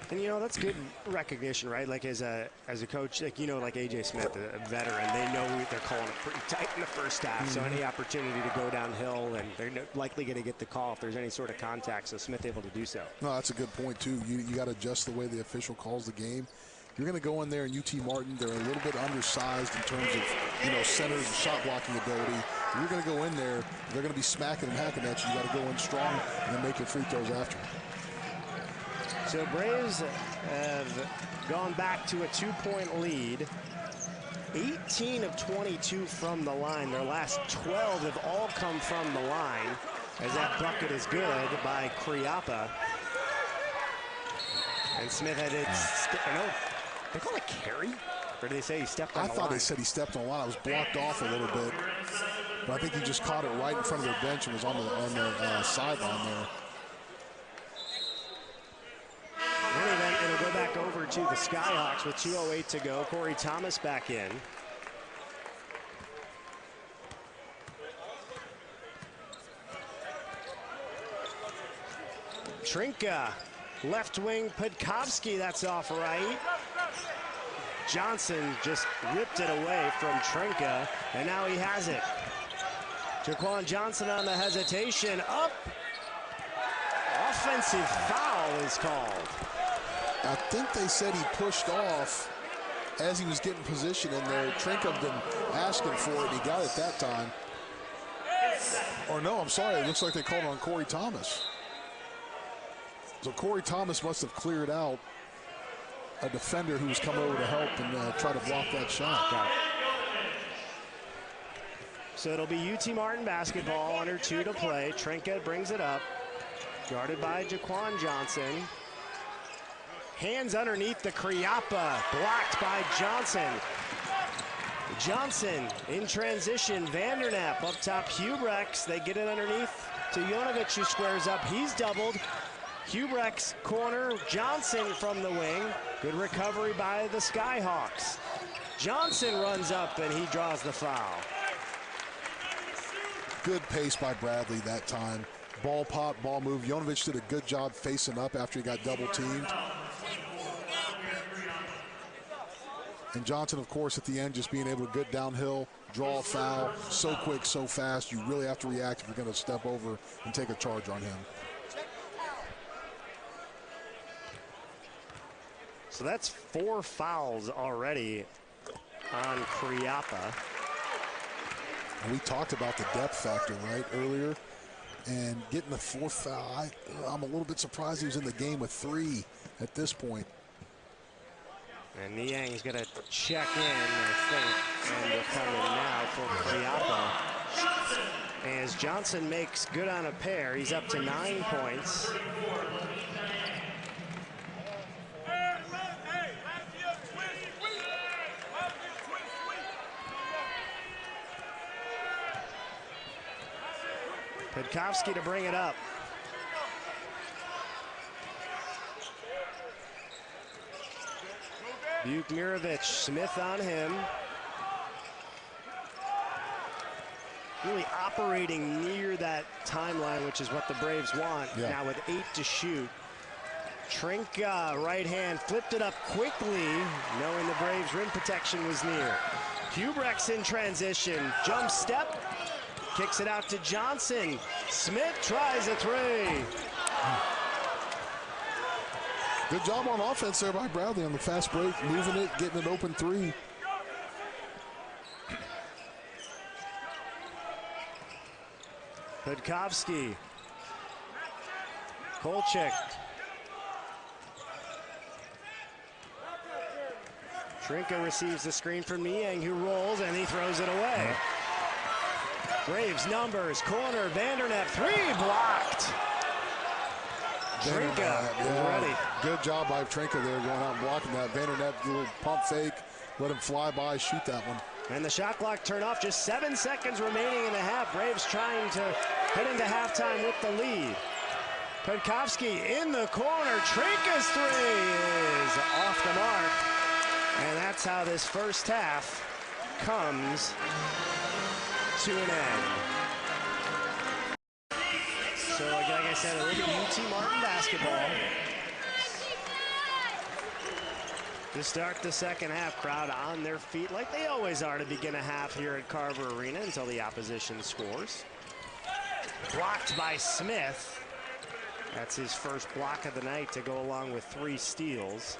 And you know, that's good recognition, right? Like as a coach, like, you know, like AJ Smith, a veteran, they know they're calling it pretty tight in the first half. So any opportunity to go downhill, and they're likely going to get the call if there's any sort of contact. So Smith able to do so. No, that's a good point too. You got to adjust the way the official calls the game. You're going to go in there, and UT Martin, they're a little bit undersized in terms of, you know, centers and shot blocking ability. You're going to go in there, they're going to be smacking and hacking at you. You got to go in strong and then make your free throws after. So Braves have gone back to a 2-point lead. 18 of 22 from the line. Their last 12 have all come from the line, as that bucket is good by Kriapa. And Smith had it. They call it carry? Or did they say he stepped on the line? I thought they said he stepped on the line. I was blocked off a little bit. But I think he just caught it right in front of their bench and was on the sideline there. In any event, it'll go back over to the Skyhawks with 2:08 to go. Corey Thomas back in. Trinka, left wing, Podkovsky, that's off right. Johnson just ripped it away from Trinka, and now he has it. Jaquan Johnson on the hesitation, up. Offensive foul is called. I think they said he pushed off as he was getting position in there. Trinka had been asking for it, and he got it that time. Or no, I'm sorry, it looks like they called on Corey Thomas. So Corey Thomas must have cleared out a defender who was coming over to help and try to block that shot. So it'll be UT Martin basketball, under 2 to play. Trinka brings it up, guarded by Jaquan Johnson. Hands underneath the Kriapa, blocked by Johnson. Johnson in transition, Vandernap up top, Hubrechts. They get it underneath to Jonovic, who squares up. He's doubled. Hubrechts corner, Johnson from the wing. Good recovery by the Skyhawks. Johnson runs up and he draws the foul. Good pace by Bradley that time. Ball pop, ball move. Jonovic did a good job facing up after he got double teamed. And Johnson, of course, at the end, just being able to get downhill, draw a foul, so quick, so fast. You really have to react if you're going to step over and take a charge on him. So that's 4 fouls already on Kriapa. And we talked about the depth factor, right, earlier. And getting the 4th foul, I'm a little bit surprised he was in the game with 3 at this point. And Niang's going to check in, I think, and will come in now for Kriapa. As Johnson makes good on a pair, he's up to 9 points. Podkovsky to bring it up. Bukmirovic, Smith on him. Really operating near that timeline, which is what the Braves want. Yeah. Now with 8 to shoot. Trinka, right hand, flipped it up quickly, knowing the Braves' rim protection was near. Hubrechts in transition, jump step, kicks it out to Johnson. Smith tries a 3. Good job on offense there by Bradley on the fast break, moving it, getting an open three. Podkovsky. Kolchik. Trinka receives the screen from Niang, who rolls, and he throws it away. Braves numbers, corner, Vandernet, three blocked. Trinka is ready. Good job by Trinka there going out and blocking that. Vandernet, little pump fake, let him fly by, shoot that one. And the shot clock turned off, just 7 seconds remaining in the half. Braves trying to head into halftime with the lead. Podkovsky in the corner, Trinka's three is off the mark. And that's how this first half comes to an end. So like I said, a little UT Martin basketball. To start the second half, crowd on their feet like they always are to begin a half here at Carver Arena until the opposition scores. Blocked by Smith. That's his first block of the night to go along with 3 steals.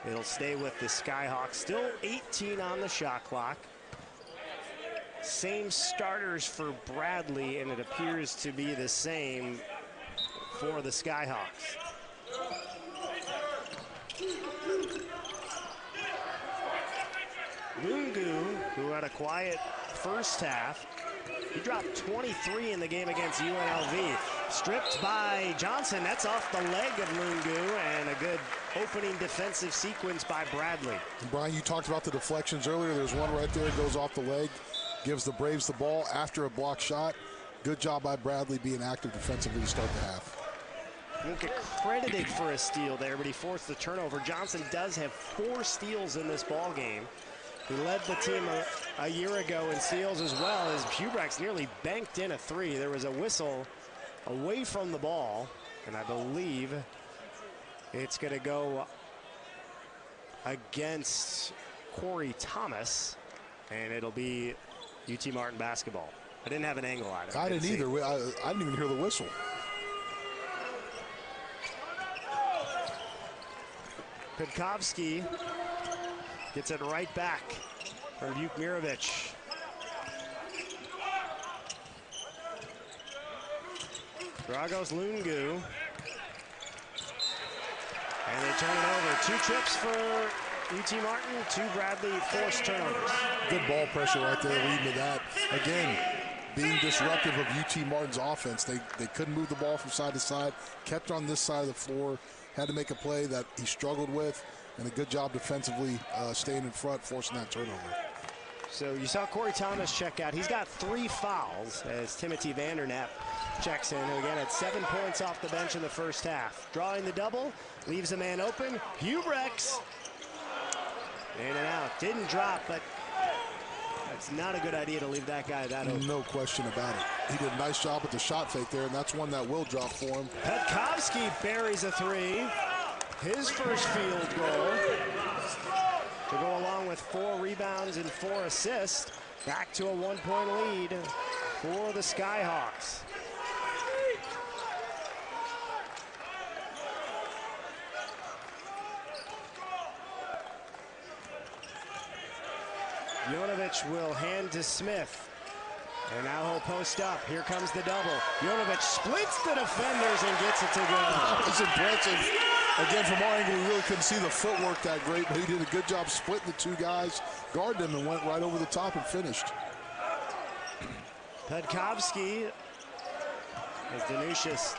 It'll stay with the Skyhawks. Still 18 on the shot clock. Same starters for Bradley, and it appears to be the same for the Skyhawks. Lungu, who had a quiet first half, he dropped 23 in the game against UNLV. Stripped by Johnson. That's off the leg of Lungu, and a good opening defensive sequence by Bradley. And Brian, you talked about the deflections earlier. There's one right there, goes off the leg, gives the Braves the ball after a block shot. Good job by Bradley being active defensively to start the half. Won't get credited for a steal there, but he forced the turnover. Johnson does have 4 steals in this ball game. He led the team a year ago in steals, as well as Hubrex nearly banked in a 3. There was a whistle away from the ball, and I believe it's going to go against Corey Thomas, and it'll be UT Martin basketball. I didn't have an angle on it. I didn't either. I didn't even hear the whistle. Podkovsky gets it right back from Vukmirovic. Dragos Lungu. And they turn it over. 2 trips for UT Martin, 2 Bradley forced turnovers. Good ball pressure right there leading to that. Again, being disruptive of UT Martin's offense. They couldn't move the ball from side to side, kept on this side of the floor, had to make a play that he struggled with, and a good job defensively staying in front, forcing that turnover. So you saw Corey Thomas check out. He's got 3 fouls as Timothy Vandernet checks in, who again had 7 points off the bench in the first half. Drawing the double, leaves a man open. Hubrex in and out. Didn't drop, but it's not a good idea to leave that guy that open. No question about it. He did a nice job with the shot fake there, and that's one that will drop for him. Podkovsky buries a 3. His first field goal to go along with 4 rebounds and 4 assists. Back to a 1-point lead for the Skyhawks. Jonovic will hand to Smith. And now he'll post up. Here comes the double. Jonovic splits the defenders and gets it to go. It's impressive. Again, from our angle, we really couldn't see the footwork that great, but he did a good job splitting the 2 guys, guarded them, and went right over the top and finished. Podkovsky, as Danusius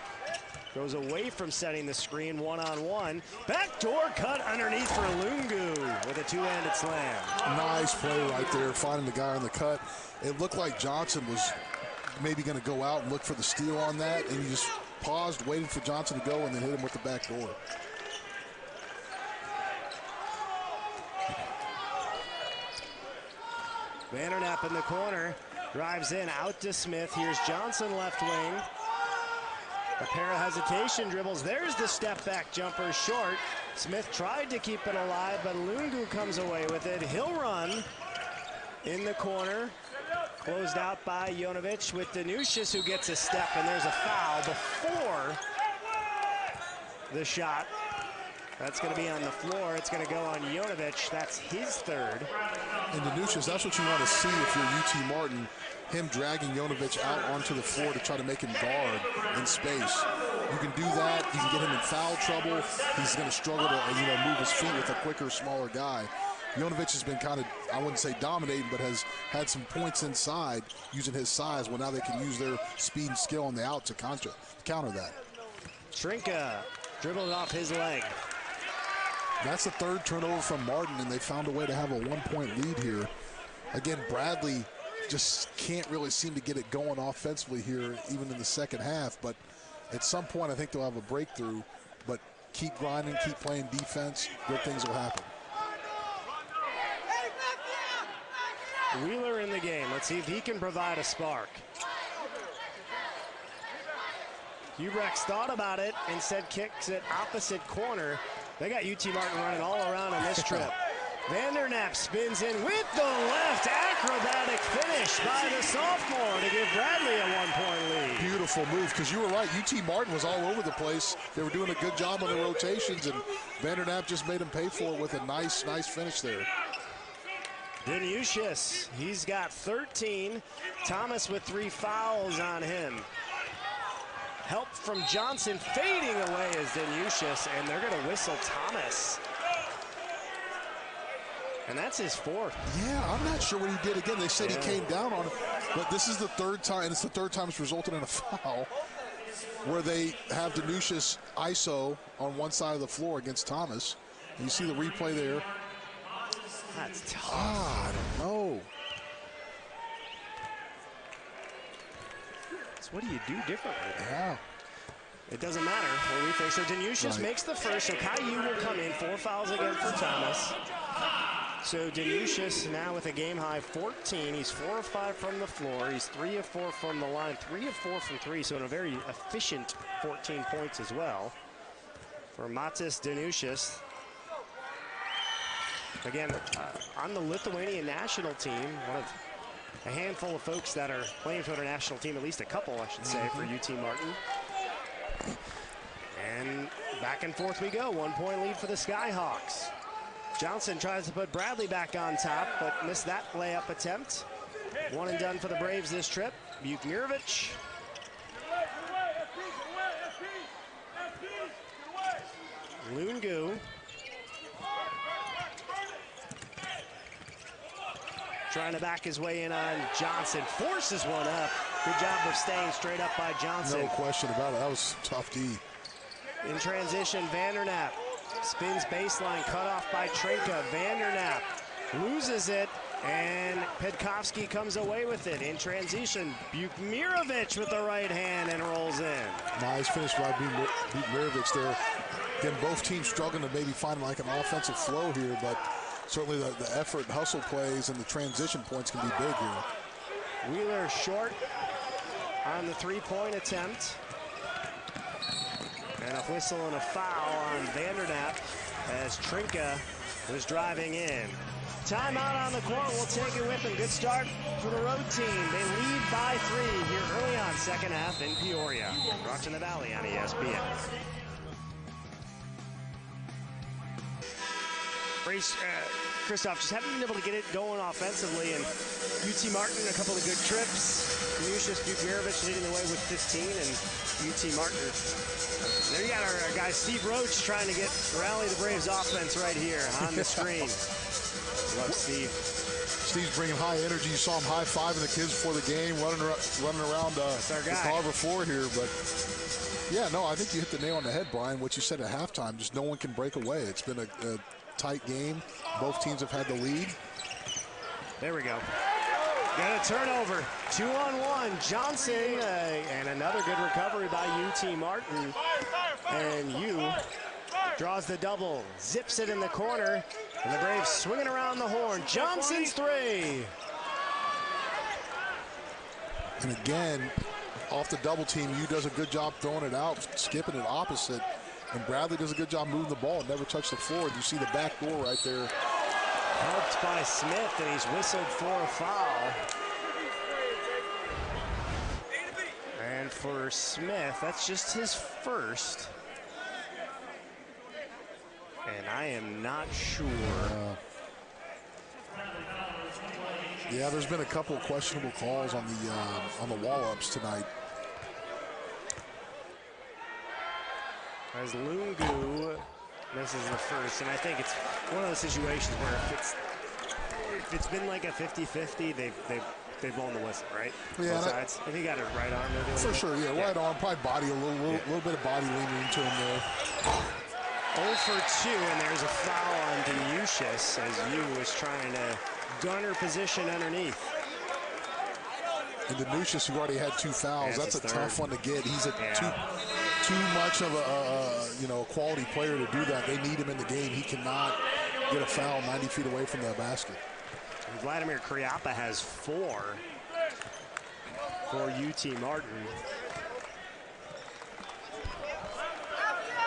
goes away from setting the screen one-on-one. Backdoor cut underneath for Lungu with a 2-handed slam. Nice play right there, finding the guy on the cut. It looked like Johnson was maybe going to go out and look for the steal on that, and he just paused, waited for Johnson to go, and then hit him with the back door. Vanderknapp in the corner, drives in, out to Smith. Here's Johnson left wing. A pair of hesitation dribbles. There's the step back jumper short. Smith tried to keep it alive, but Lungu comes away with it. He'll run in the corner. Closed out by Jonovic with Danusius, who gets a step, and there's a foul before the shot That's going to be on the floor. It's going to go on Jonovic. That's his third. And Danushas, that's what you want to see if you're UT Martin, him dragging Jonovic out onto the floor to try to make him guard in space. You can do that. You can get him in foul trouble. He's going to struggle to move his feet with a quicker, smaller guy. Jonovic has been kind of, I wouldn't say dominating, but has had some points inside using his size. Well, now they can use their speed and skill on the out to counter that. Trinka dribbled off his leg. That's the third turnover from Martin, and they found a way to have a 1-point lead here. Again, Bradley just can't really seem to get it going offensively here, even in the second half. But at some point, I think they'll have a breakthrough. But keep grinding, keep playing defense, good things will happen. Wheeler in the game. Let's see if he can provide a spark. Hubrex thought about it, instead kicks it opposite corner. They got UT Martin running all around on this trip. Vandernap spins in with the left, acrobatic finish by the sophomore to give Bradley a 1-point lead. Beautiful move, because you were right. UT Martin was all over the place. They were doing a good job on the rotations, and Vandernap just made him pay for it with a nice finish there. Danushas, he's got 13. Thomas with 3 fouls on him. Help from Johnson, fading away as Danushas, and they're going to whistle Thomas. And that's his 4th. Yeah, I'm not sure what he did. Again, they said he came down on it, but this is the third time, and it's the third time it's resulted in a foul where they have Danushas ISO on one side of the floor against Thomas. And you see the replay there. That's tough. I don't know. So what do you do differently? Yeah. It doesn't matter what we think. So Danushas makes the first. So Caillou will come in. 4 fouls again for Thomas. So Danushas now with a game-high 14. He's 4 of 5 from the floor. He's 3 of 4 from the line. 3 of 4 from 3. So in a very efficient 14 points as well for Matis Danushas. Again, on the Lithuanian national team, one of a handful of folks that are playing for their national team, at least a couple, I should say, for UT Martin. And back and forth we go. 1-point lead for the Skyhawks. Johnson tries to put Bradley back on top, but missed that layup attempt. 1 and done for the Braves this trip. Bukmirovic. Lungu. Trying to back his way in on Johnson. Forces one up. Good job of staying straight up by Johnson. No question about it. That was tough D. In transition, Vandernap spins baseline, cut off by Trinka. Vandernap loses it, and Petkovsky comes away with it. In transition, Bukmirovic with the right hand and rolls in. Nice finish by Bukmirovic there. Again, both teams struggling to maybe find like an offensive flow here, but certainly the effort and hustle plays and the transition points can be big here. Wheeler short on the 3-point attempt. And a whistle and a foul on Vandernap as Trinka was driving in. Timeout on the court. We'll take it with them. Good start for the road team. They lead by 3 here early on second half in Peoria. Rocks in the Valley on ESPN. Christoph, just haven't been able to get it going offensively, and UT Martin a couple of good trips. Danushas, Bukmirovic leading the way with 15, and UT Martin. There you got our guy Steve Roach trying to rally the Braves offense right here on the screen. Love Steve. Steve's bringing high energy. You saw him high-fiving the kids before the game, running around the Carver floor here. But yeah, no, I think you hit the nail on the head, Brian. What you said at halftime, just no one can break away. It's been a tight game. Both teams have had the lead. There we go. Got a turnover. 2-on-1. Johnson and another good recovery by UT Martin. And Yu draws the double, zips it in the corner, and the Braves swinging around the horn. Johnson's 3. And again, off the double team, Yu does a good job throwing it out, skipping it opposite. And Bradley does a good job moving the ball, never touched the floor. You see the back door right there. Helped by Smith, and he's whistled for a foul. And for Smith, that's just his first. And I am not sure. Yeah, there's been a couple of questionable calls on the wall-ups tonight. As Lungu misses the first, and I think it's one of those situations where if it's been like a 50-50, they've blown the whistle, right? Yeah, both sides. If he got it right arm, for sure. Yeah, right arm, probably body, a little bit of body leaning into him there. 0 for 2, and there's a foul on Denucius as Yu was trying to garner position underneath. And Denucius, who already had 2 fouls, that's a tough one to get. He's too much of a quality player to do that. They need him in the game. He cannot get a foul 90 feet away from the basket. And Vladimir Kriapa has 4 for UT Martin.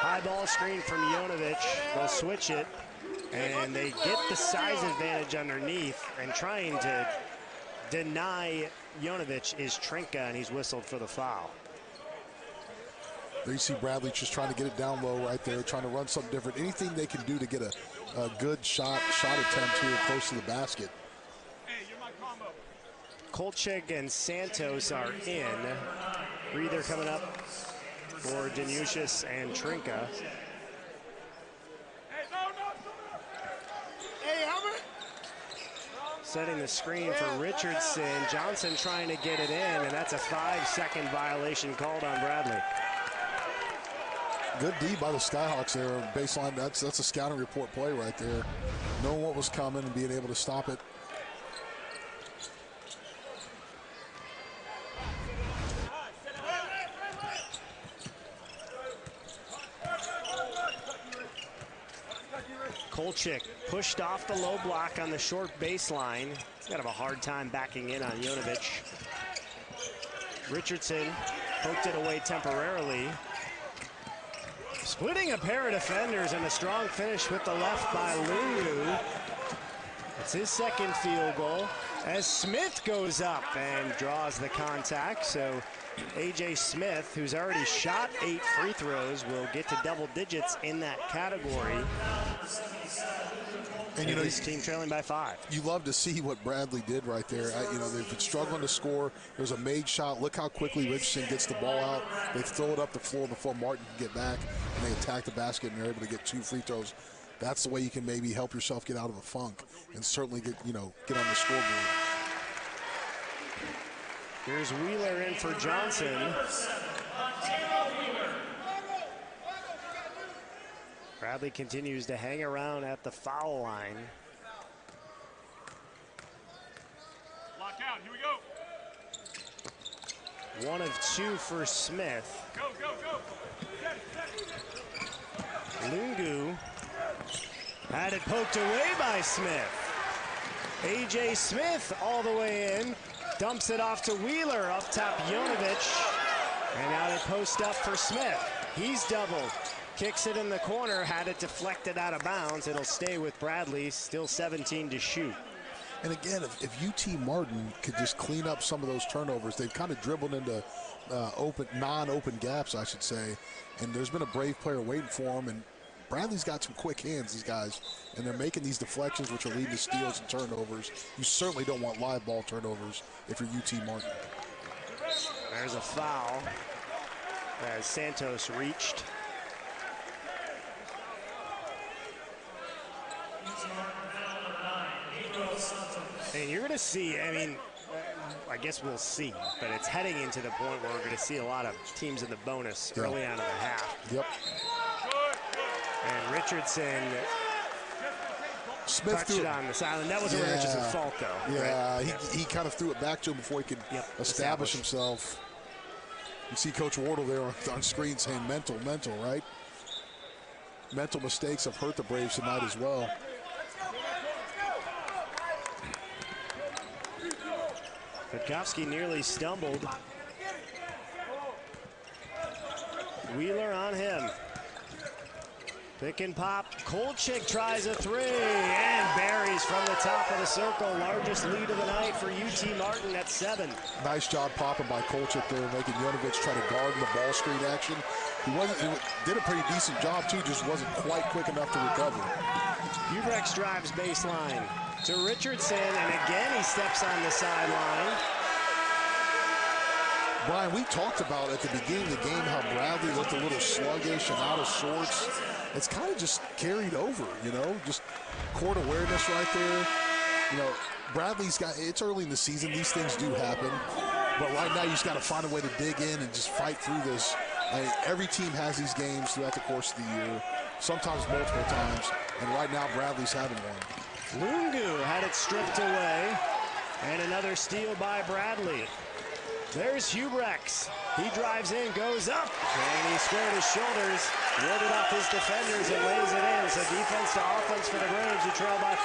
High ball screen from Jonovic. They'll switch it, and they get the size advantage underneath, and trying to deny Jonovic is Trinka, and he's whistled for the foul. There you see Bradley just trying to get it down low right there, trying to run something different. Anything they can do to get a good shot attempt here close to the basket. Kolchak and Santos are in. Reether coming up for Denucius and Trinka. Setting the screen for Richardson. Johnson trying to get it in, and that's a 5-second violation called on Bradley. Good D by the Skyhawks there. Baseline, that's a scouting report play right there. Knowing what was coming and being able to stop it. Kolchak pushed off the low block on the short baseline. He's got to have a hard time backing in on Jonovic. Richardson poked it away temporarily. Splitting a pair of defenders, and a strong finish with the left by Lungu. It's his second field goal as Smith goes up and draws the contact. So A.J. Smith, who's already shot 8 free throws, will get to double digits in that category. And his team trailing by 5. You love to see what Bradley did right there. They've been struggling to score. There's a made shot. Look how quickly Richardson gets the ball out. They throw it up the floor before Martin can get back, and they attack the basket, and they're able to get 2 free throws. That's the way you can maybe help yourself get out of a funk and certainly get on the scoreboard. Here's Wheeler in for Johnson. Bradley continues to hang around at the foul line. Lock out, here we go. 1 of 2 for Smith. Go, go, go. Lungu had it poked away by Smith. A.J. Smith all the way in. Dumps it off to Wheeler, up top Jonovic. And now they post up for Smith. He's doubled. Kicks it in the corner, had it deflected out of bounds. It'll stay with Bradley, still 17 to shoot. And again, if UT Martin could just clean up some of those turnovers, they've kind of dribbled into non-open gaps, I should say. And there's been a brave player waiting for him, and Bradley's got some quick hands, these guys, and they're making these deflections, which are leading to steals and turnovers. You certainly don't want live ball turnovers if you're UT Martin. There's a foul as Santos reached. And you're going to see, I guess we'll see, but it's heading into the point where we're going to see a lot of teams in the bonus early on in the half. Yep. And Richardson Smith touched it on the sideline. That wasn't Richardson's fault, though. Yeah, right? he kind of threw it back to him before he could establish himself. You see Coach Wardle there on screen saying mental, right? Mental mistakes have hurt the Braves tonight as well. Budkowski nearly stumbled. Wheeler on him. Pick and pop. Kolchik tries a three and buries from the top of the circle. Largest lead of the night for UT Martin at 7. Nice job popping by Kolchik there, making Jonovic try to guard the ball screen action. He did a pretty decent job too, just wasn't quite quick enough to recover. Ubrex drives baseline to Richardson, and again he steps on the sideline. Brian, we talked about at the beginning of the game how Bradley looked a little sluggish and out of sorts. It's kind of just carried over, you know, just court awareness right there. You know, Bradley's got, it's early in the season, these things do happen, but right now you just got to find a way to dig in and just fight through this. I mean, every team has these games throughout the course of the year, sometimes multiple times, and right now Bradley's having one. Lungu had it stripped away, and another steal by Bradley. There's Ubrex. He drives in, goes up, and he squared his shoulders, warded off his defenders, and lays it in. So defense to offense for the Braves, who trail by 5.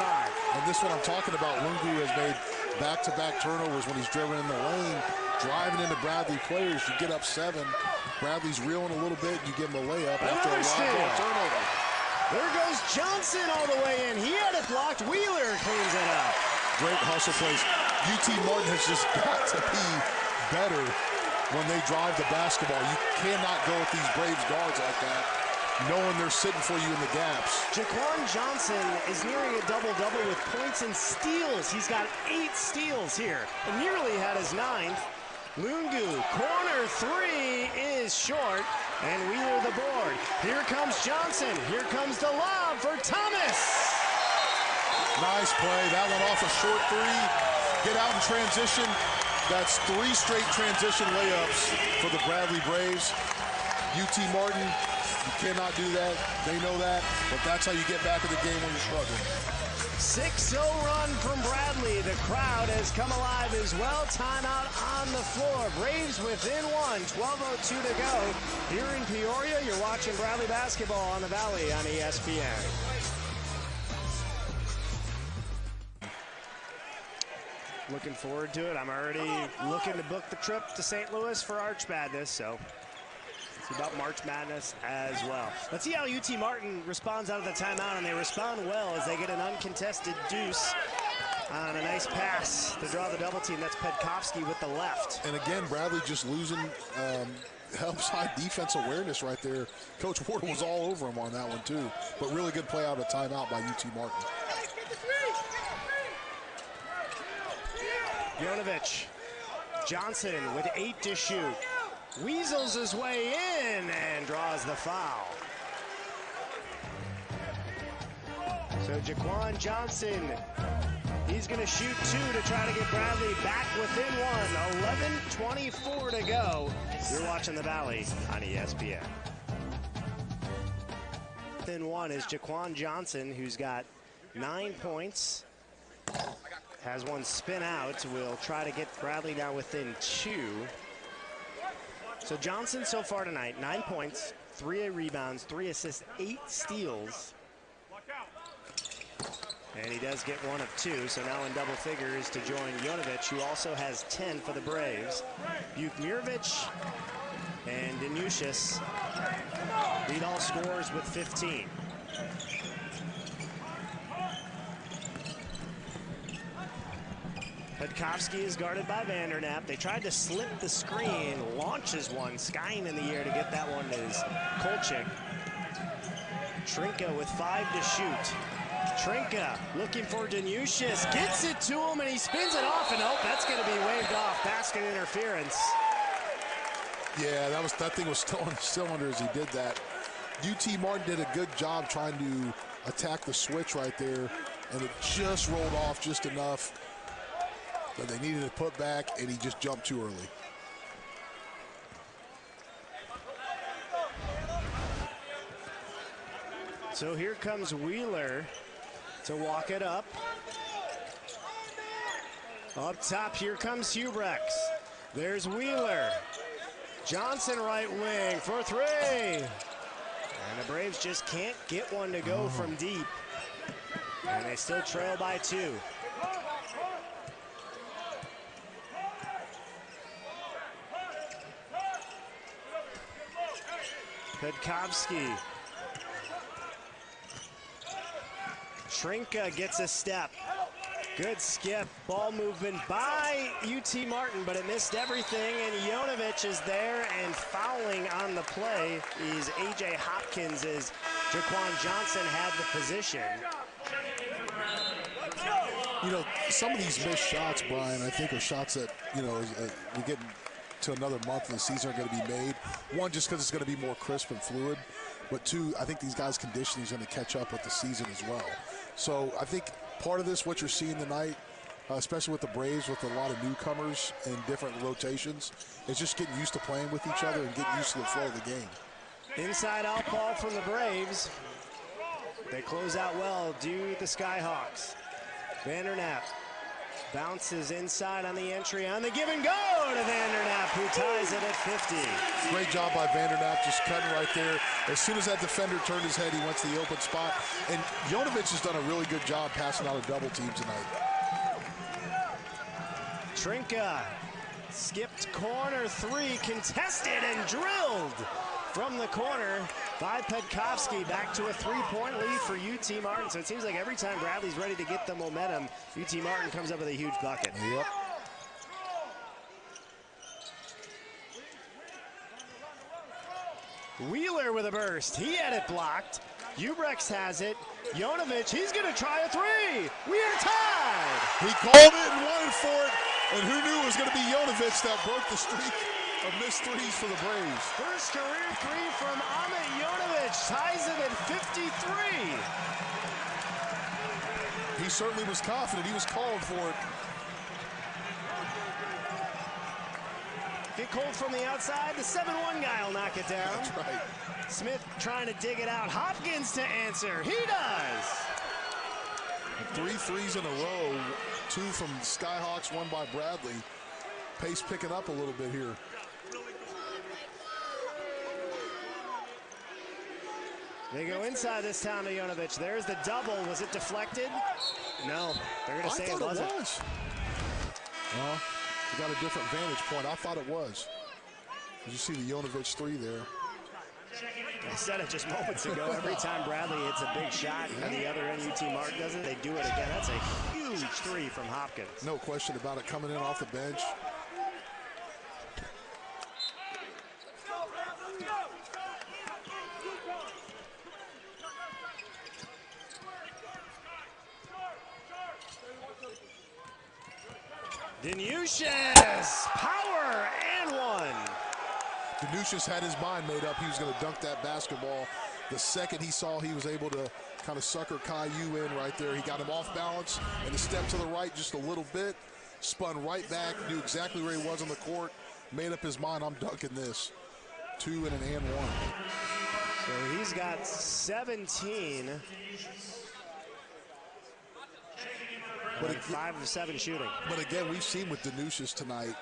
And this one I'm talking about, Lungu has made back-to-back turnovers when he's driven in the lane, driving into Bradley players. You get up 7. Bradley's reeling a little bit, you give him a layup after a long turnover. There goes Johnson all the way in. He had it blocked. Wheeler cleans it up. Great hustle plays. UT Martin has just got to be better when they drive the basketball. You cannot go with these Braves guards like that, knowing they're sitting for you in the gaps. Jaquan Johnson is nearing a double-double with points and steals. He's got 8 steals here, and nearly had his 9th. Lungu, corner 3 is short, and Wheeler the board. Here comes Johnson. Here comes the lob for Thomas. Nice play. That one off a short 3. Get out in transition. That's 3 straight transition layups for the Bradley Braves. UT Martin, you cannot do that. They know that, but that's how you get back in the game when you're struggling. 6-0 run from Bradley. The crowd has come alive as well. Timeout on the floor. Braves within 1. 12:02 to go. Here in Peoria, you're watching Bradley basketball on the Valley on ESPN. Looking forward to it. I'm already looking to book the trip to St. Louis for Arch Madness, so it's about March Madness as well. Let's see how UT Martin responds out of the timeout, and they respond well as they get an uncontested deuce on a nice pass to draw the double team. That's Petkovsky with the left. And again, Bradley just losing helps high defense awareness right there. Coach Wardle was all over him on that one too, but really good play out of timeout by UT Martin. Jonovic. Johnson with 8 to shoot. Weasels his way in and draws the foul. So Jaquan Johnson, he's going to shoot 2 to try to get Bradley back within 1. 11:24 to go. You're watching the Valley on ESPN. Within 1 is Jaquan Johnson, who's got 9 points. Has one spin out. Will try to get Bradley now within 2. So Johnson so far tonight, 9 points, 3 rebounds, 3 assists, 8 steals. And he does get 1 of 2, so now in double figures to join Jonovic, who also has 10 for the Braves. Bukmirovic and Danusius lead all scorers with 15. Petkovsky is guarded by Vandernap. They tried to slip the screen, launches one, skying in the air to get that one is Kolchik. Trinka with 5 to shoot. Trinka looking for Danusius, gets it to him, and he spins it off, and oh, that's going to be waved off. Basket interference. Yeah, that thing was still on cylinders. He did that. UT Martin did a good job trying to attack the switch right there, and it just rolled off just enough that they needed to put back, and he just jumped too early. So here comes Wheeler to walk it up. Up top, here comes Ubrex. There's Wheeler. Johnson right wing for 3. And the Braves just can't get one to go from deep. And they still trail by 2. Petkovsky Trinka gets a step. Good skip, ball movement by UT Martin, but it missed everything, and Jonovic is there, and fouling on the play is A.J. Hopkins as Jaquan Johnson had the position. You know, some of these missed shots, Brian, I think are shots that, you know, we get to another month of the season are going to be made. One, just because it's going to be more crisp and fluid, but two, I think these guys' conditioning is going to catch up with the season as well. So I think part of this, what you're seeing tonight, especially with the Braves, with a lot of newcomers and different rotations, is just getting used to playing with each other and getting used to the flow of the game. Inside out ball from the Braves. They close out well, do the Skyhawks. Vandernap bounces inside on the entry, on the give and go to Vandernap, who ties it at 50. Great job by Vandernap, just cutting right there. As soon as that defender turned his head, he went to the open spot. And Jonovic has done a really good job passing out a double team tonight. Trinka skipped corner three, contested and drilled from the corner by Petkovsky. Back to a three-point lead for UT Martin. So it seems like every time Bradley's ready to get the momentum, UT Martin comes up with a huge bucket. Yep. Wheeler with a burst. He had it blocked. Ubrex has it. Jonovic, he's going to try a three. We are tied. He called it and wanted for it. And who knew it was going to be Jonovic that broke the streak of missed threes for the Braves. First career three from Amit Jonovic, ties it at 53. He certainly was confident. He was calling for it. Get cold from the outside. The 7-1 guy will knock it down. That's right. Smith trying to dig it out. Hopkins to answer. He does. 3 threes in a row. 2 from Skyhawks, 1 by Bradley. Pace picking up a little bit here. They go inside this time to Jonovic. There's the double. Was it deflected? No. They're going to say it wasn't. It was. Well, you got a different vantage point. I thought it was. Did you see the Jonovic 3 there? I said it just moments ago. Every time Bradley hits a big shot and the other end UT Martin does it, they do it again. That's a huge three from Hopkins. No question about it, coming in off the bench. Danusius, power and one. Danusius had his mind made up. He was going to dunk that basketball. The second he saw he was able to kind of sucker Caillou in right there, he got him off balance and a step to the right just a little bit, spun right back, knew exactly where he was on the court, made up his mind, I'm dunking this. 2 and an and 1. So he's got 17. But 5 of 7 shooting. But again, we've seen with Danusius tonight,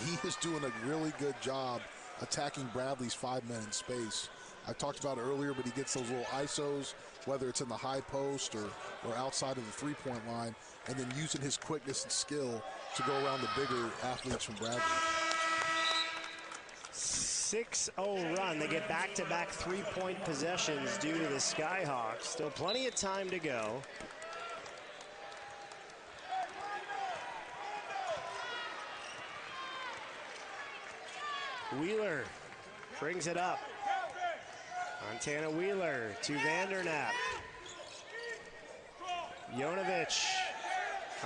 he is doing a really good job attacking Bradley's 5-man in space. I talked about it earlier, but he gets those little ISOs, whether it's in the high post or outside of the three-point line, and then using his quickness and skill to go around the bigger athletes from Bradley. 6-0 run. They get back-to-back three-point possessions due to the Skyhawks. Still plenty of time to go. Wheeler brings it up. Montana Wheeler to Vandernap. Jonovic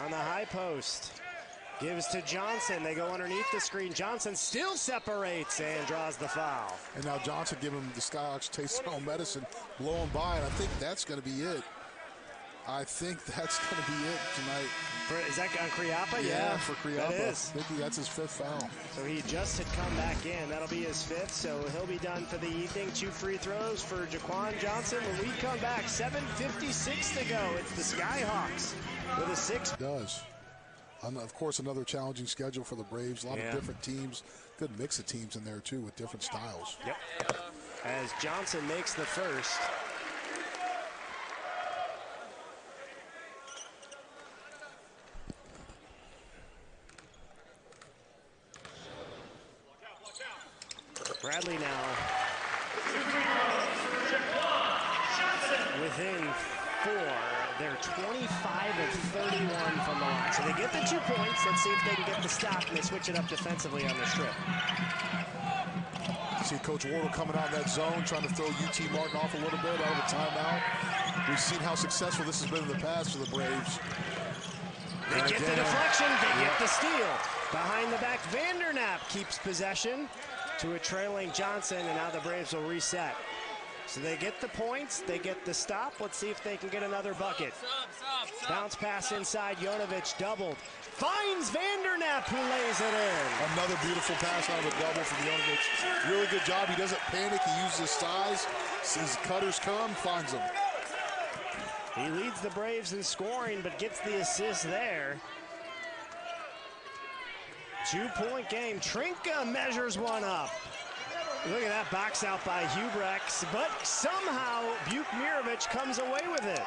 on the high post. Gives to Johnson. They go underneath the screen. Johnson still separates and draws the foul. And now Johnson giving the Skyhawks taste their own medicine, blowing by, and I think that's going to be it. I think that's going to be it tonight. Is that on Kriapa? Yeah, for Kriapa. That is. I think that's his 5th foul. So he just had come back in. That'll be his 5th, so he'll be done for the evening. 2 free throws for Jaquan Johnson. When we come back, 7:56 to go. It's the Skyhawks with a 6. Does. And of course, another challenging schedule for the Braves. A lot of different teams. Good mix of teams in there, too, with different styles. Yep. As Johnson makes the first. Bradley now within They're 25 of 31 from the line. So they get the 2 points. Let's see if they can get the stop, and they switch it up defensively on the strip. See Coach Wardle coming out in that zone, trying to throw UT Martin off a little bit out of a timeout. We've seen how successful this has been in the past for the Braves. They get the deflection, they get the steal. Behind the back, Vandernap keeps possession to a trailing Johnson, and now the Braves will reset. So they get the points, they get the stop. Let's see if they can get another bucket. Bounce pass inside, Jonovic doubled. Finds Vandernap, who lays it in. Another beautiful pass out of a double from Jonovic. Really good job. He doesn't panic. He uses his size. Sees cutters come, finds them. He leads the Braves in scoring, but gets the assist there. 2-point game. Trinka measures one up. Look at that box out by Hubrex, but somehow Buchmirovic comes away with it.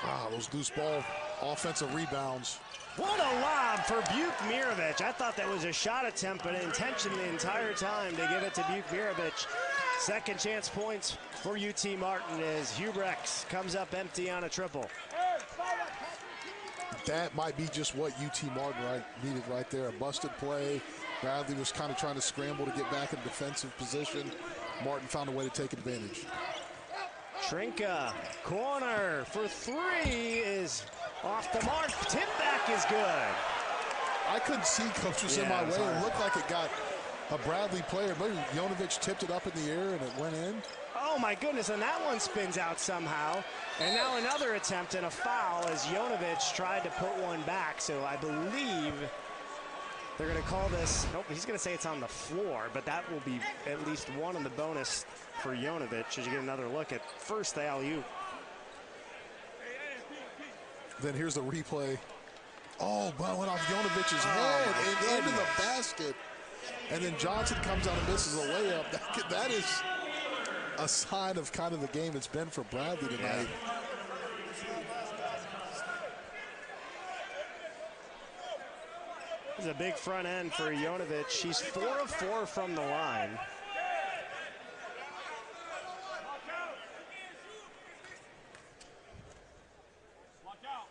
Wow, those loose ball offensive rebounds. What a lob for Buchmirovic. I thought that was a shot attempt, but intention the entire time to give it to Buchmirovic. Second chance points for UT Martin as Hubrex comes up empty on a triple. That might be just what UT Martin needed right there. A busted play. Bradley was kind of trying to scramble to get back in defensive position. Martin found a way to take advantage. Trinka, corner for three is off the mark. Tip back is good. I couldn't see Coach was in my way. It looked like it got a Bradley player. Maybe Jonovic tipped it up in the air and it went in. Oh my goodness, and that one spins out somehow. And now another attempt and a foul as Jonovic tried to put one back. So I believe they're going to call this, nope, he's going to say it's on the floor, but that will be at least one on the bonus for Jonovic as you get another look at first the alley-oop. Then here's the replay. Oh, ball went off Jonovic's head and into the basket. And then Johnson comes out and misses a layup. That is a sign of kind of the game it's been for Bradley tonight. Yeah. This is a big front end for Jonovic. He's 4 of 4 from the line. Lock out.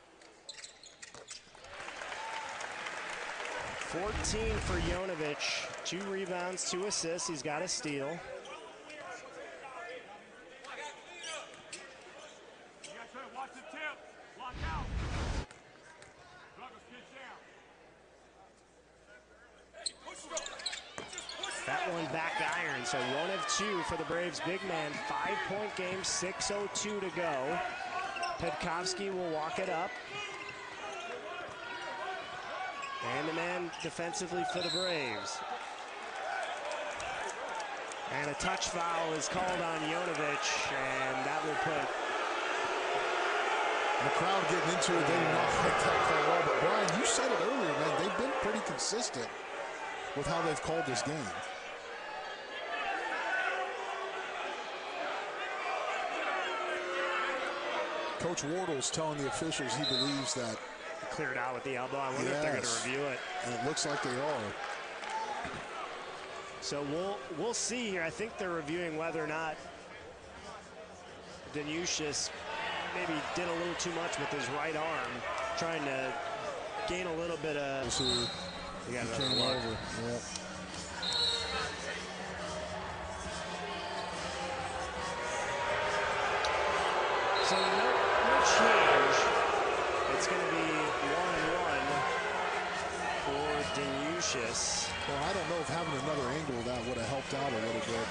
14 for Jonovic. 2 rebounds, 2 assists. He's got a steal. You got to watch the tip. Lock out. Douglas, get down. That one back iron, so 1 of 2 for the Braves big man. 5-point game, 6:02 to go. Pedkovsky will walk it up. And the man defensively for the Braves. And a touch foul is called on Jonovic, and that will put... The crowd getting into it, they did not like that call. But Brian, you said it earlier, man, they've been pretty consistent with how they've called this game. Coach Wardle's telling the officials he believes that cleared out with the elbow. I wonder if they're going to review it. And it looks like they are. So we'll see here. I think they're reviewing whether or not Danusius maybe did a little too much with his right arm, trying to gain a little bit of... We'll see. He got another look. Over. Yeah. So no change. It's going to be 1-1 for Danusius. Well, I don't know if having another angle of that would have helped out a little bit.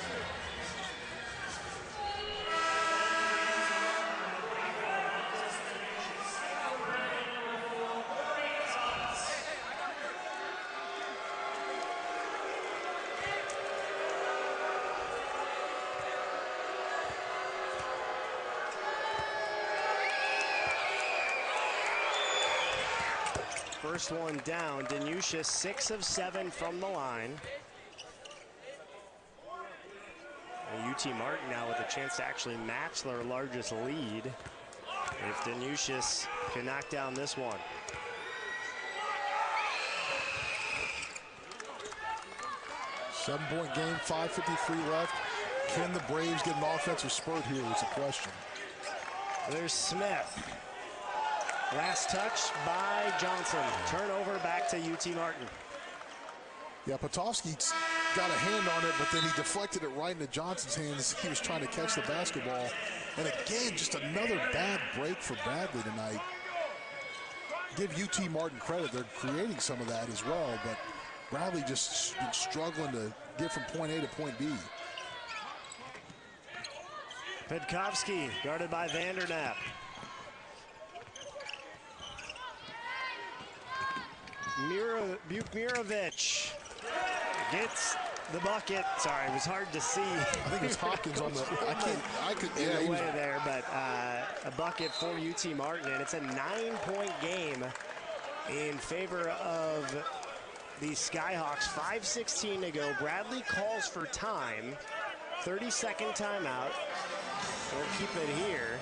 First one down. Danusius 6 of 7 from the line. And UT Martin now with a chance to actually match their largest lead if Danusius can knock down this one. Seven-point game, 5:53 left. Can the Braves get an offensive spurt here is a question. There's Smith. Last touch by Johnson. Turnover back to UT Martin. Yeah, Potofsky got a hand on it, but then he deflected it right into Johnson's hands. He was trying to catch the basketball. And again, just another bad break for Bradley tonight. Give UT Martin credit. They're creating some of that as well, but Bradley just been struggling to get from point A to point B. Petkovsky guarded by Vandernap. Bukmirovic gets the bucket. Sorry, it was hard to see. I think it's Hopkins on the. I could. Yeah, he was there, but a bucket for UT Martin, and it's a 9-point game in favor of the Skyhawks. 5:16 to go. Bradley calls for time. 30-second timeout. We'll keep it here.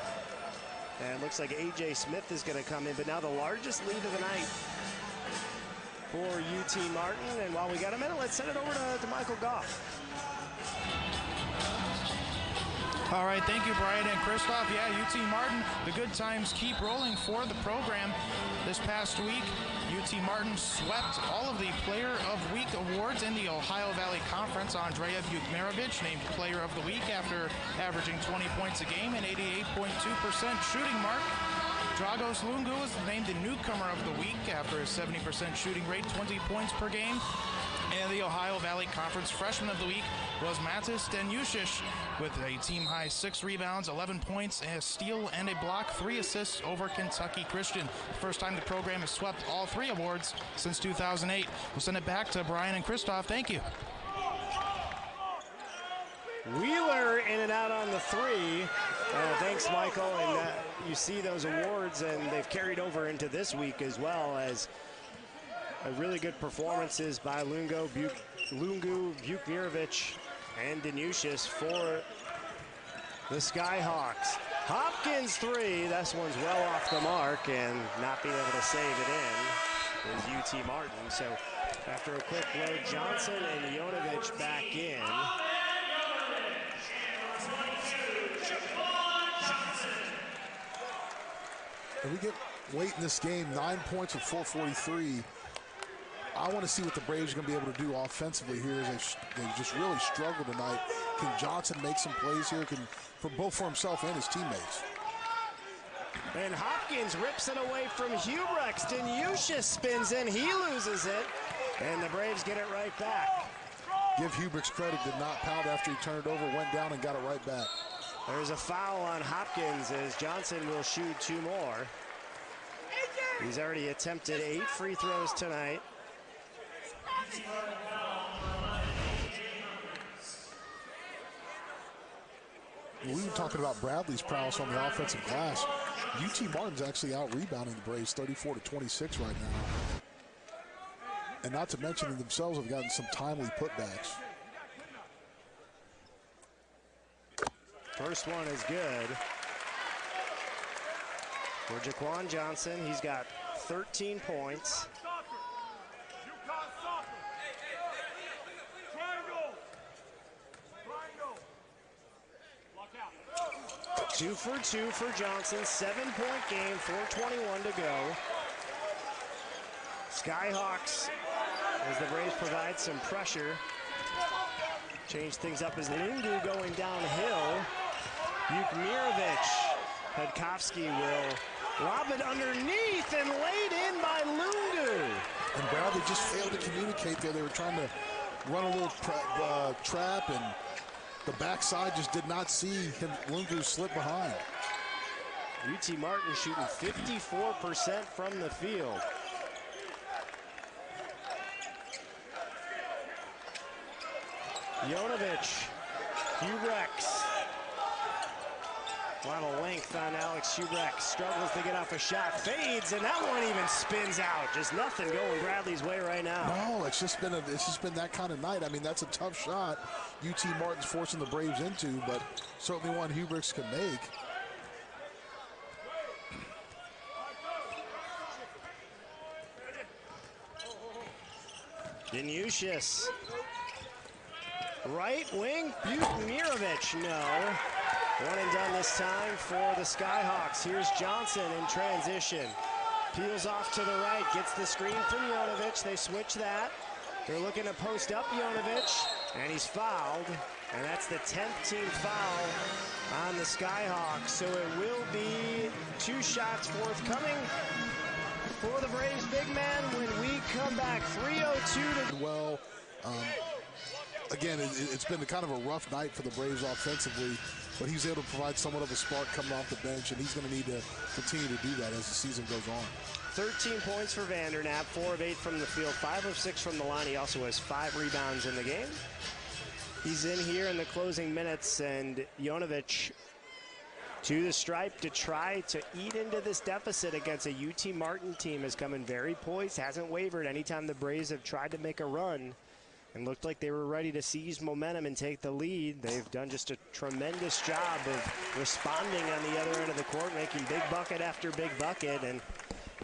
And it looks like A.J. Smith is going to come in, but now the largest lead of the night for UT Martin. And while we got a minute, let's send it over to Michael Goff. All right, thank you, Brian and Christoph. Yeah, UT Martin, the good times keep rolling for the program. This past week, UT Martin swept all of the Player of Week awards in the Ohio Valley Conference. Andrea Bukmirovic named Player of the Week after averaging 20 points a game and 88.2% shooting mark. Dragos Lungu was named the Newcomer of the Week after a 70% shooting rate, 20 points per game. And the Ohio Valley Conference Freshman of the Week was Matis Danušić with a team-high 6 rebounds, 11 points, a steal, and a block, 3 assists over Kentucky Christian. First time the program has swept all 3 awards since 2008. We'll send it back to Brian and Christoph. Thank you. Wheeler in and out on the 3. Thanks, Michael. And you see those awards, and they've carried over into this week as well as really good performances by Lungu, Bukmirovic, and Danušić for the Skyhawks. Hopkins 3, this one's well off the mark, and not being able to save it in is UT Martin. So after a quick load, Johnson and Jonovic back in. And we get late in this game, 9 points with 4:43. I want to see what the Braves are going to be able to do offensively here. As they just really struggle tonight. Can Johnson make some plays here? For both himself and his teammates. And Hopkins rips it away from Hubrex. Danušić spins in, he loses it, and the Braves get it right back. Give Hubrex credit, did not pout after he turned it over, went down and got it right back. There's a foul on Hopkins as Johnson will shoot 2 more. He's already attempted 8 free throws tonight. We were talking about Bradley's prowess on the offensive glass. UT Martin's actually out-rebounding the Braves 34-26 right now. And not to mention, they themselves have gotten some timely putbacks. First one is good for Jaquan Johnson. He's got 13 points. 2 for 2 for Johnson. 7-point game, 4:21 to go. Skyhawks, as the Braves provide some pressure, change things up as Lungu going downhill. Bukmirovic. Petkovsky will lob it underneath and laid in by Lungu. And Bradley just failed to communicate there. They were trying to run a little trap, and the backside just did not see him. Lungu slip behind. UT Martin shooting 54% from the field. Jonovic, Hubrex. A lot of length on Alex Hubrex. Struggles to get off a shot. Fades, and that one even spins out. Just nothing going Bradley's way right now. No, it's just been that kind of night. I mean, that's a tough shot UT Martin's forcing the Braves into, but certainly one Hubrex can make. Danušić. Right wing, Bukmirovic, no. One and done this time for the Skyhawks. Here's Johnson in transition. Peels off to the right, gets the screen from Jonovic. They switch that. They're looking to post up Jonovic, and he's fouled. And that's the 10th team foul on the Skyhawks. So it will be 2 shots forthcoming for the Braves big man when we come back. 3:02 to... Well, again, it's been kind of a rough night for the Braves offensively, but he's able to provide somewhat of a spark coming off the bench, and he's going to need to continue to do that as the season goes on. 13 points for Vandernap, 4 of 8 from the field, 5 of 6 from the line. He also has 5 rebounds in the game. He's in here in the closing minutes, and Jonovic to the stripe to try to eat into this deficit against a UT Martin team is coming very poised, hasn't wavered anytime the Braves have tried to make a run and looked like they were ready to seize momentum and take the lead. They've done just a tremendous job of responding on the other end of the court, making big bucket after big bucket, and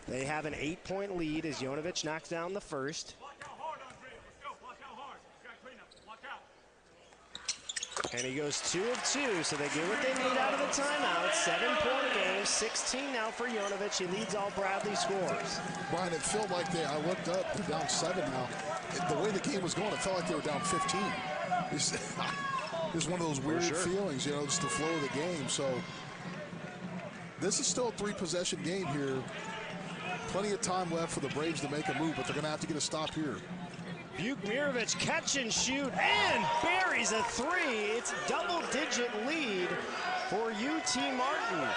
they have an 8-point lead as Jonovic knocks down the first. And he goes 2 of 2, so they get what they need out of the timeout. 7-point game, 16 now for Jonovic. He leads all Bradley scores. Brian, it felt like I looked up, they're down 7 now. The way the game was going, it felt like they were down 15. It's one of those weird feelings, just the flow of the game. So this is still a 3-possession game here. Plenty of time left for the Braves to make a move, but they're going to have to get a stop here. Bukmirovic catch and shoot and buries a 3. It's double-digit lead for UT Martin.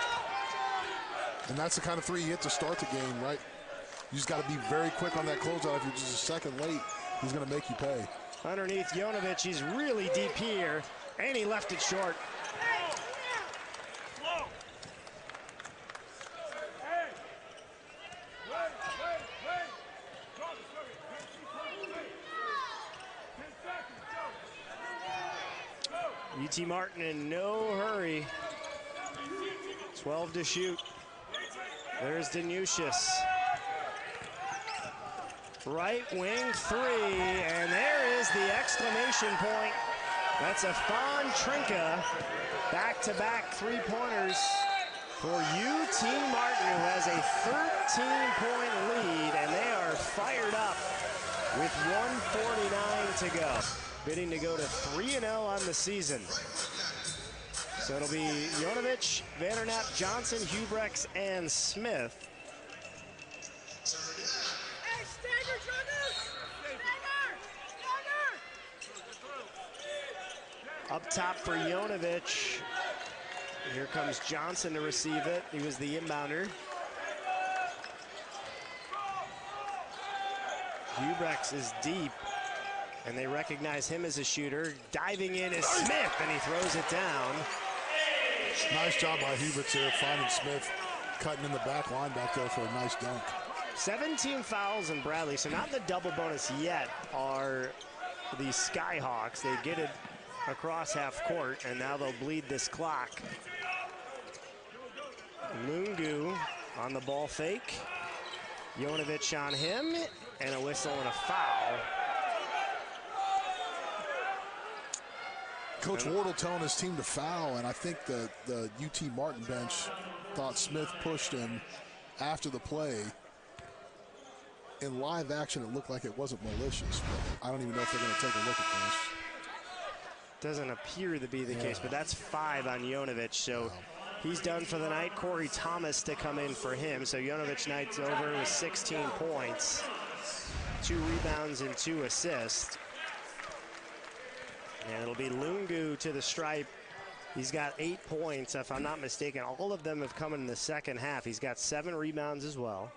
And that's the kind of 3 you hit to start the game, right? You just got to be very quick on that closeout. If you're just a second late, he's going to make you pay. Underneath Jonovic, he's really deep here, and he left it short. UT Martin in no hurry. 12 to shoot. There's Danusius. Right wing 3, and there is the exclamation point. That's a Fawn Trinka. Back-to-back 3-pointers for UT Martin, who has a 13-point lead, and they are fired up with 1:49 to go. Bidding to go to 3-0 on the season. So it'll be Jonovic, Vandernap, Johnson, Hubrex, and Smith. Up top for Jonovic. Here comes Johnson to receive it. He was the inbounder. Hubrex is deep, and they recognize him as a shooter. Diving in is Smith, and he throws it down. Nice job by Hubrex there, finding Smith, cutting in the back line back there for a nice dunk. 17 fouls in Bradley, so not the double bonus yet are the Skyhawks. They get it across half court, and now they'll bleed this clock. Lungu on the ball fake. Jonovic on him, and a whistle and a foul. Coach Wardle telling his team to foul, and I think the UT Martin bench thought Smith pushed him after the play. In live action, it looked like it wasn't malicious, but I don't even know if they're going to take a look at this. Doesn't appear to be the case, but that's 5 on Jonovic, so he's done for the night. Corey Thomas to come in for him, so Jonovic night's over with 16 points, 2 rebounds and 2 assists. And it'll be Lungu to the stripe. He's got 8 points, if I'm not mistaken. All of them have come in the second half. He's got 7 rebounds as well.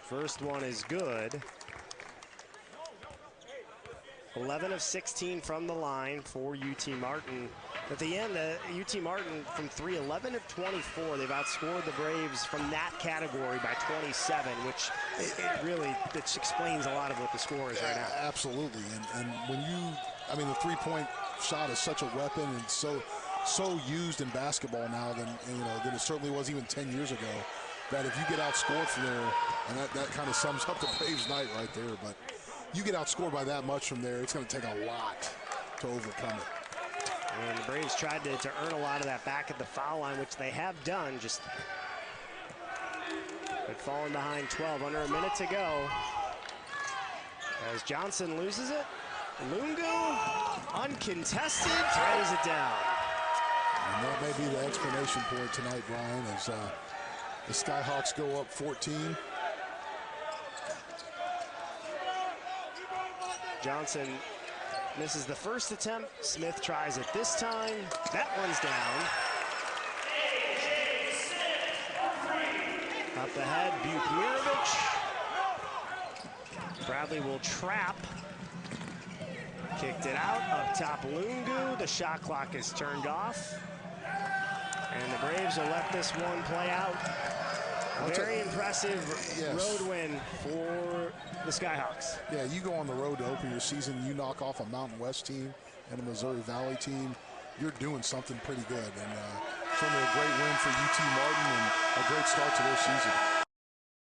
First one is good. 11 of 16 from the line for UT Martin. At the end, UT Martin from 3, 11 of 24. They've outscored the Braves from that category by 27, which it explains a lot of what the score is right now. Absolutely, and when the 3-point shot is such a weapon and so used in basketball now than it certainly was even 10 years ago. that if you get outscored from there, and that kind of sums up the Braves' night right there, but you get outscored by that much from there, it's going to take a lot to overcome it. And the Braves tried to earn a lot of that back at the foul line, which they have done, just but falling behind 12, under a minute to go. As Johnson loses it, Lungu, uncontested, throws it down. And that may be the explanation for it tonight, Brian, as the Skyhawks go up 14. Johnson misses the first attempt. Smith tries it this time. That one's down. Up ahead, Buchmirovic. Bradley will trap. Kicked it out, up top Lungu. The shot clock is turned off. And the Braves will let this one play out. A very impressive road win for the Skyhawks. Yeah, you go on the road to open your season, you knock off a Mountain West team and a Missouri Valley team, you're doing something pretty good. And certainly a great win for UT Martin and a great start to their season.